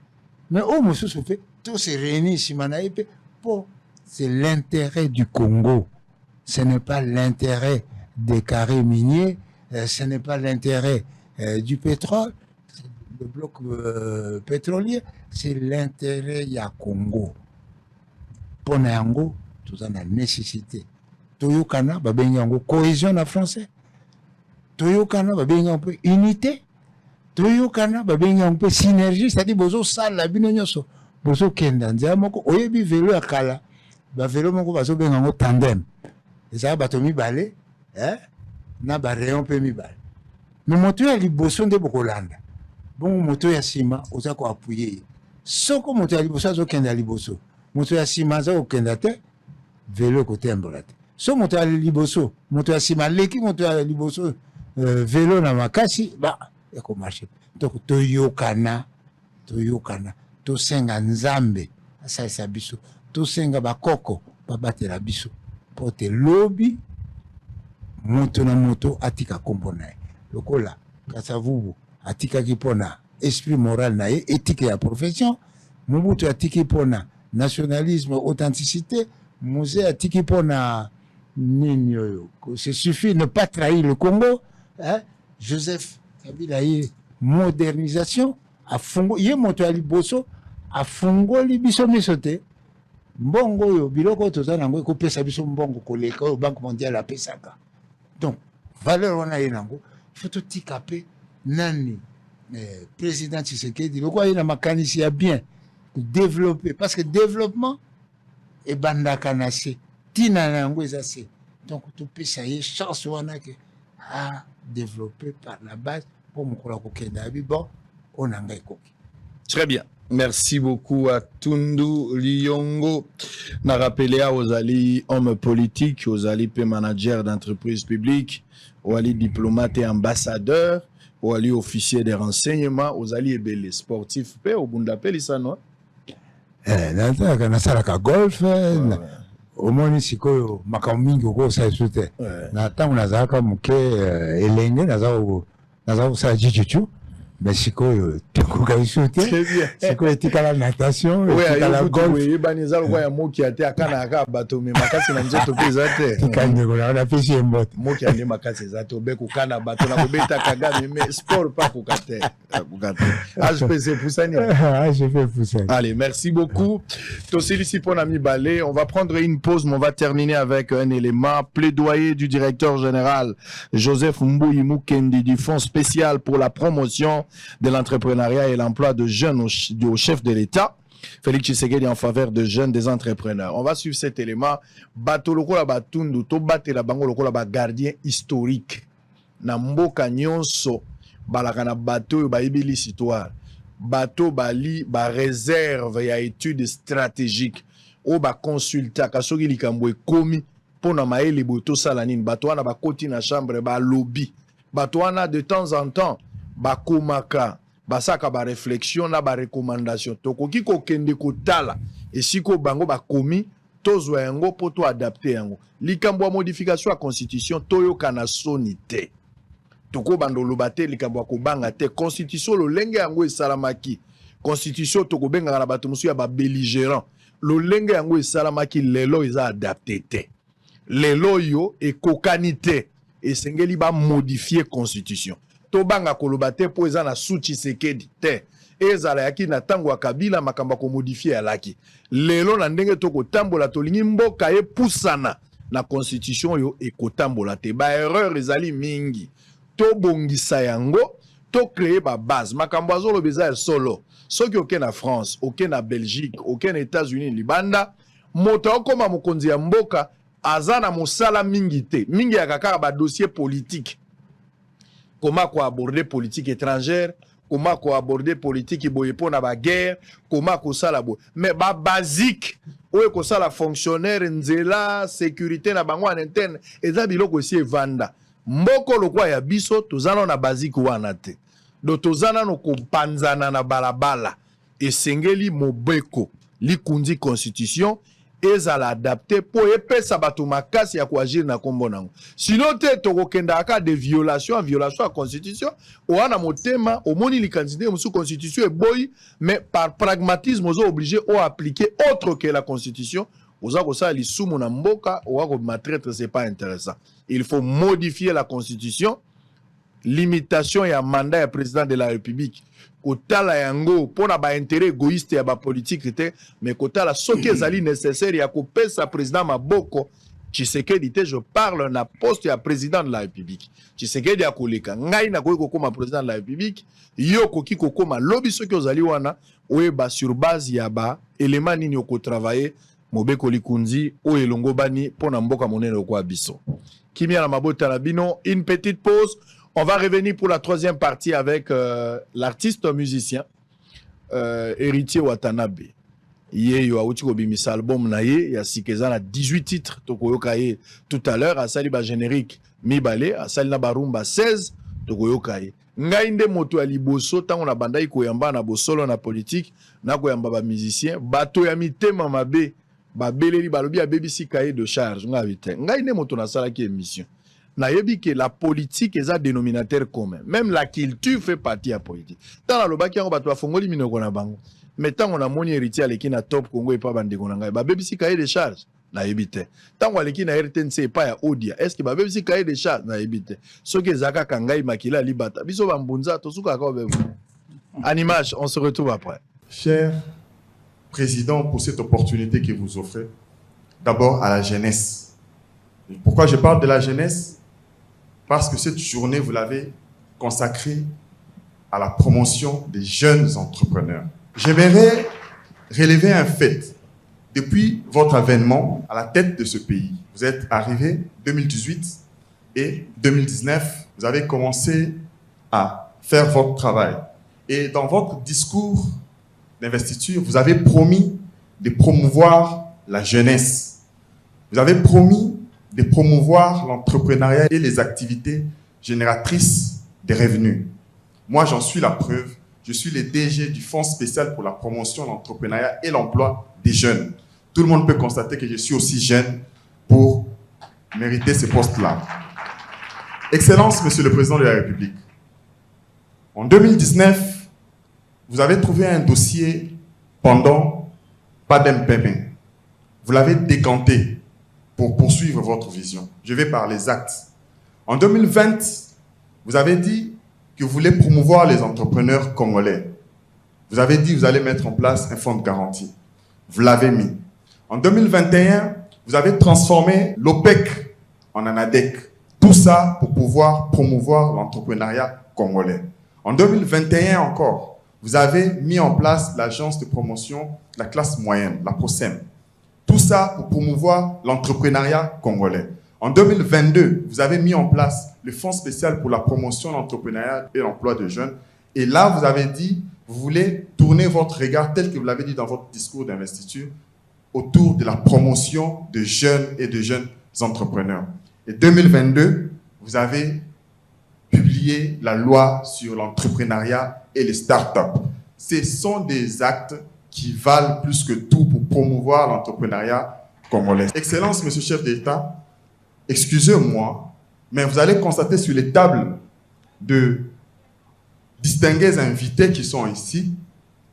Mais au mosusu pe to se réunir sima na ye pe po c'est l'intérêt du Congo. Ce n'est pas l'intérêt des carrés miniers, ce n'est pas l'intérêt du pétrole, le bloc pétrolier, c'est l'intérêt du Congo. Pour nous, tout ça, la nécessité. Toyokana, babengi yango cohésion na français. Toyokana, babengi yango unité. Toyokana, babengi yango synergie, c'est-à-dire bozo sala bino nyoso. Bozo kenda nzia moko oyebi vélo ya kala. Ba vélo moko bazo benga yango tandem. Eza bato mibale, na ba rayon pe mibale. Mais moto ya liboso nde bokolanda. Bon moto ya sima oza ko appuyer. Soko moto ya liboso azo kenda liboso. Moto ya sima azo kenda te vélo côté embolate. So moto ya liboso, moto ya sima leki moto ya liboso vélo na makasi ba eko marché. Donc toyokana, to senga nzambe asalisa biso, to senga bakoko babatela biso. Pote lobby moto na moto atika kombo na ye. Lokola Kasavubu atika kipona esprit moral na ye, éthique ya profession, Mobutu atiki pona nationalisme, authenticité, Mosé atiki pona nini yoyo. C'est suffit ne pas trahir le Congo, hein? Joseph Kabila ye modernisation afungo ye moto ya liboso afungoli biso misote. Mbongo yo biloko tozana nango kopesa biso mbongo koleka o Banque mondiale apesaka. Donc valeur wana ye nango il faut tout caper nani président Tshisekedi loko ye na makanisi ya bien développer parce que développement et bandaka na se tina nango ezase. Donc tout pesa ye chance wana ke à développer par la base pour mokolo kokenda bi bon on anga ekoki. Très bien. Merci beaucoup à Tundu Liyongo. Na rappelé aux alliés hommes politiques, aux alliés managers d'entreprises publiques, aux alliés diplomates et ambassadeurs, aux alliés officiers des renseignements, aux alliés belés sportifs, au Bundapel, ça non? Na salaka golf, au moins sikoyo makamingi ko sa sute. Na tangu nazaka muke elenge nazao sa jichuchu. Mais sikoyo tukukaisote. Très bien. Sikoyo tikala natation, tikala golf. Oui, banizalo kwa ya moki ate akana aka bato me makasi na nzoto pezate. Tikanye ko na pesi mbot. Moki ande makasi zato be kukana bato na kobeta kagame mais sport pas kukate. HPC Poussani. HPC Poussani. Allez, merci beaucoup. Tosili pour ami Balé, on va prendre une pause mais on va terminer avec un élément plaidoyer du directeur général Joseph Mbouyi Mukendi du fonds spécial pour la promotion de l'entrepreneuriat et l'emploi de jeunes au chef de l'État, Félix Tshisekedi, en faveur de jeunes des entrepreneurs. On va suivre cet élément. Bato lokola batundu, to bate la bango lokola ba gardien historique. Na mboka nyonso, balaka na bato ba ibili histoire. Bato bali ba réserve ya études stratégiques. O ba consulta kasoki likambo ekomi pona maele boto salanine. Bato wana ba koti na chambre ba lobby. Bato wana de temps en temps bakomaka basaka ba réflexion na ba recommandation tokoki kokende kotala esiko bango bakomi tozwa yango po to adapter yango likambo ya modification ya constitution toyoka na soni te toko bandoloba te likambo ya kobanga te constitution lolenge yango esalamaki constitution tokobenga na bato musu ya ba belligérant lolenge yango esalamaki lelo eza adapté te lelo yo ekokani te esengeli ba modifier constitution tobanga koloba te po eza na su Tshisekedi te ezala yaki na tango ya Kabila makamba ko modifier alaki lelo na ndenge tokotambola tolingi mboka epusana na constitution yo ekotambola te ba erreur ezali mingi tobongisa yango to créer ba base makambo azolo beza solo soki oke na France oke na Belgique oke na États-Unis libanda moto okoma mokonzi ya mboka azana mosala mingi te mingi ya kaka ba dossier politique. Comment aborder politique étrangère, comment aborder politique boyepo na ba guerre, comment ça la mais ba basique oyo ko ça la fonctionnaire nzela sécurité na bango en interne eza biloko si evanda mboko lokwa ya biso tozana na basique wana te do tozana no kopanzana na balabala esengeli mobeko likundi constitution ezala adapté pour epesa bato makasi ya koagir na kombo nango sinon te tokokenda aka de violation à constitution oana motema omoni likanzide musu constitution eboyi mais par pragmatisme ozo obligé o appliquer autre que la constitution oza kosala lisumu na mboka oza komaltraite, c'est pas intéressant. Il faut modifier la constitution, limitation ya mandat ya président de la République kotala yango pona ba intérêt égoïste ya ba politique te, mais kotala soki ezali nécessaire ya kopesa président maboko. Tshisekedi te, je parle na poste ya président de la République. Tshisekedi ya koleka ngai na koki kokoma président de la République, yo koki kokoma lobi soki ozali wana oyeba sur base ya ba élément nini oko travailler mobeko likunzi o elongo bani pona mboka monene okwa biso. Kimia na mabota na bino, une petite pause. On va revenir pour la troisième partie avec l'artiste musicien Héritier Watanabe. Yeyo auti ko bimisa album na ye ya sikeza na 18 titres tokoyoka ye tout à l'heure, asali ba générique mibale, asali na barumba 16 tokoyoka ye. Ngai nde moto ya liboso tango na bandai koyamba na bosolo na politique na koyamba ba musicien bato ya mitema mabe babeleli balobi ya bebisi cahier de charge nga bite. Ngai nde moto na sala ki émission. Na yebi que la politique est un dénominateur commun. Même la culture fait partie de la politique. Dans la loba qui a battu à Fongoli minoko na bango. Mais tant on a mon héritier à l'équipe na top Congo et pas bande konanga. Ba bebisi cahier de charge na yebite. Tant on a l'équipe na RTNC et pas ya Odia. Est-ce que ba bebisi cahier de charge na yebite. Ce que zaka kangai makila libata. Biso bambunza to suka ka bebu. En image, on se retrouve après. Cher président, pour cette opportunité que vous offrez, d'abord à la jeunesse. Et pourquoi je parle de la jeunesse? Parce que cette journée, vous l'avez consacrée à la promotion des jeunes entrepreneurs. J'aimerais relever un fait. Depuis votre avènement à la tête de ce pays, vous êtes arrivé 2018 et 2019, vous avez commencé à faire votre travail. Et dans votre discours d'investiture, vous avez promis de promouvoir la jeunesse. Vous avez promis de promouvoir l'entrepreneuriat et les activités génératrices de revenus. Moi, j'en suis la preuve. Je suis le DG du Fonds spécial pour la promotion de l'entrepreneuriat et l'emploi des jeunes. Tout le monde peut constater que je suis aussi jeune pour mériter ce poste-là. Excellence, Monsieur le Président de la République. En 2019, vous avez trouvé un dossier pendant Padem-Pembe. Vous l'avez décanté pour poursuivre votre vision. Je vais par les actes. En 2020, vous avez dit que vous voulez promouvoir les entrepreneurs congolais. Vous avez dit que vous allez mettre en place un fonds de garantie. Vous l'avez mis. En 2021, vous avez transformé l'OPEC en ANADEC. Tout ça pour pouvoir promouvoir l'entrepreneuriat congolais. En 2021 encore, vous avez mis en place l'agence de promotion de la classe moyenne, la PROCEM. Tout ça pour promouvoir l'entrepreneuriat congolais. En 2022, vous avez mis en place le Fonds spécial pour la promotion de l'entrepreneuriat et l'emploi de jeunes. Et là, vous avez dit, vous voulez tourner votre regard, tel que vous l'avez dit dans votre discours d'investiture, autour de la promotion de jeunes et de jeunes entrepreneurs. Et 2022, vous avez publié la loi sur l'entrepreneuriat et les startups. Ce sont des actes qui valent plus que tout pour promouvoir l'entrepreneuriat congolais. Excellence, Monsieur le chef d'État, excusez-moi, mais vous allez constater sur les tables de distingués invités qui sont ici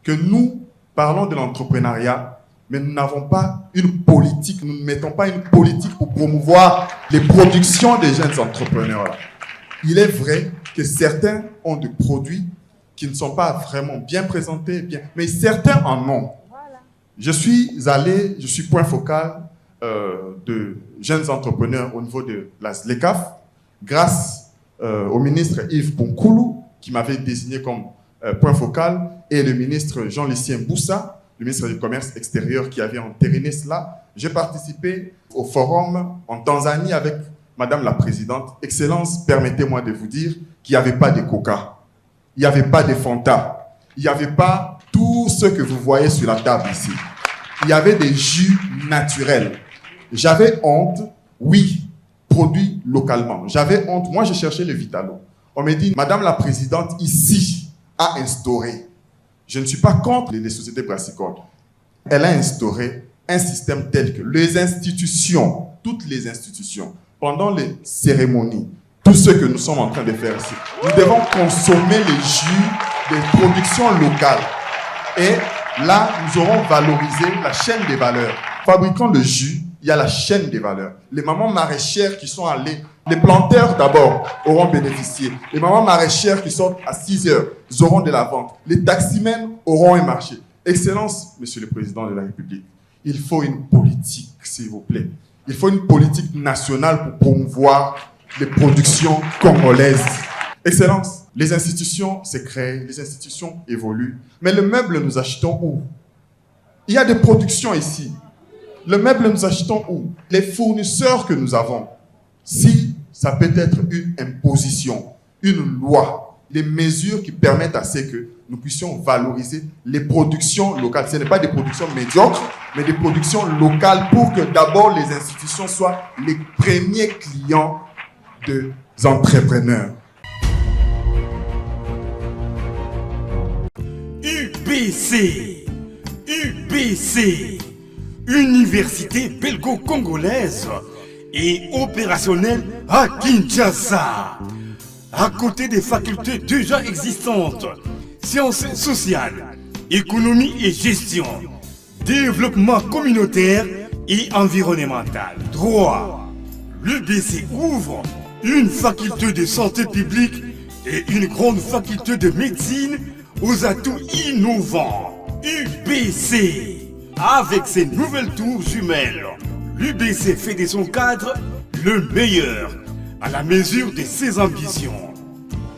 que nous parlons de l'entrepreneuriat, mais nous n'avons pas une politique, nous ne mettons pas une politique pour promouvoir les productions des jeunes entrepreneurs. Il est vrai que certains ont des produits qui ne sont pas vraiment bien présentés, mais certains en ont. Voilà. Je suis point focal de jeunes entrepreneurs au niveau de la SLECAF, grâce au ministre Yves Ponkoulou, qui m'avait désigné comme point focal, et le ministre Jean-Lucien Boussa, le ministre du Commerce extérieur, qui avait entériné cela. J'ai participé au forum en Tanzanie avec Madame la Présidente. Excellence, permettez-moi de vous dire qu'il n'y avait pas de coca. Il n'y avait pas de Fanta. Il n'y avait pas tout ce que vous voyez sur la table ici. Il y avait des jus naturels. J'avais honte, oui, produits localement. J'avais honte. Moi, je cherchais le Vitalo. On me dit, Madame la Présidente, ici, a instauré. Je ne suis pas contre les sociétés brassicoles. Elle a instauré un système tel que les institutions, toutes les institutions, pendant les cérémonies, tout ce que nous sommes en train de faire ici, nous devons consommer les jus des productions locales. Et là, nous aurons valorisé la chaîne des valeurs. fabriquant le jus, il y a la chaîne des valeurs. Les mamans maraîchères qui sont allées, les planteurs d'abord auront bénéficié. Les mamans maraîchères qui sortent à 6 heures auront de la vente. Les taximens auront un marché. Excellence, Monsieur le Président de la République, il faut une politique, s'il vous plaît. Il faut une politique nationale pour promouvoir les productions congolaises. Excellence, les institutions se créent, les institutions évoluent. Mais le meuble, nous achetons où? Il y a des productions ici. Le meuble, nous achetons où? Les fournisseurs que nous avons. Si ça peut être une imposition, une loi, des mesures qui permettent à ce que nous puissions valoriser les productions locales. Ce n'est pas des productions médiocres, mais des productions locales pour que d'abord les institutions soient les premiers clients des entrepreneurs. UBC, UBC, Université belgo-congolaise et opérationnelle à Kinshasa. À côté des facultés déjà existantes, sciences sociales, économie et gestion, développement communautaire et environnemental, droit, l'UBC ouvre une faculté de santé publique et une grande faculté de médecine aux atouts innovants. UBC, avec ses nouvelles tours jumelles, l'UBC fait de son cadre le meilleur à la mesure de ses ambitions.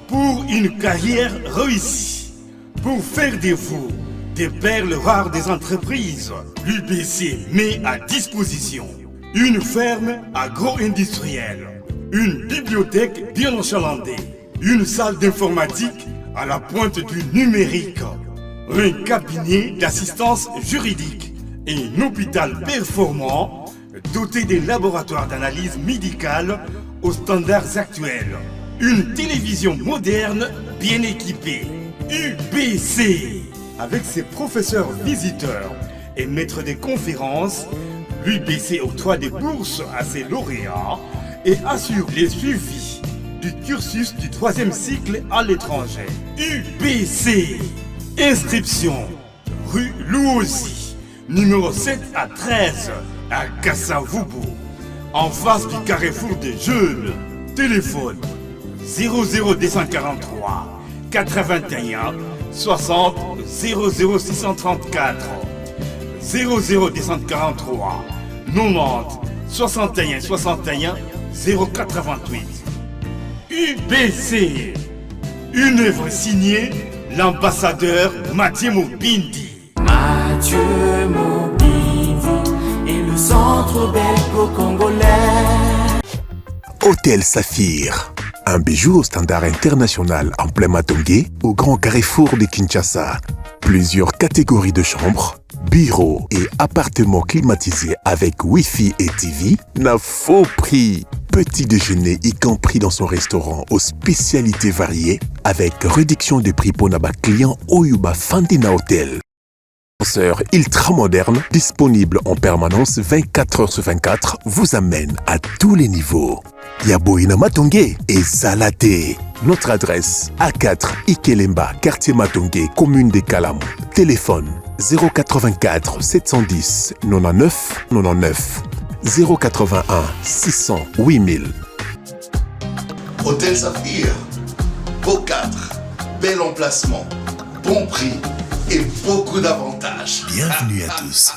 Pour une carrière réussie, pour faire de vous des perles rares des entreprises, l'UBC met à disposition une ferme agro-industrielle, une bibliothèque bien achalandée, une salle d'informatique à la pointe du numérique, un cabinet d'assistance juridique et un hôpital performant doté des laboratoires d'analyse médicale aux standards actuels. Une télévision moderne bien équipée. UBC, avec ses professeurs visiteurs et maîtres de conférences, l'UBC octroie des bourses à ses lauréats et assure les suivis du cursus du 3e cycle à l'étranger. UBC, inscription, rue Louosi, numéro 7 à 13, à Kassavubu, en face du carrefour des jeunes. Téléphone 00243 81 60 00634 00243 90 61 61 088. UBC, une œuvre signée l'ambassadeur Mathieu Mobindi. Mathieu Mobindi et le centre belgo-congolais. Hôtel Saphir, un bijou au standard international en plein Matongé, au grand carrefour de Kinshasa. Plusieurs catégories de chambres, bureaux et appartements climatisés avec Wi-Fi et TV n'a faux prix. Petit déjeuner y compris dans son restaurant aux spécialités variées avec réduction des prix pour naba client Oyuba Fandina Hotel. Ascenseur ultra moderne, disponible en permanence 24 heures sur 24, vous amène à tous les niveaux. Yaboina Matongé et Zalaté. Notre adresse A4 Ikelemba, quartier Matongé, commune des Kalam. Téléphone 084 710 99 99 081 600 8000. Hôtel Saphir, beau cadre, bel emplacement, bon prix et beaucoup d'avantages. Bienvenue à tous.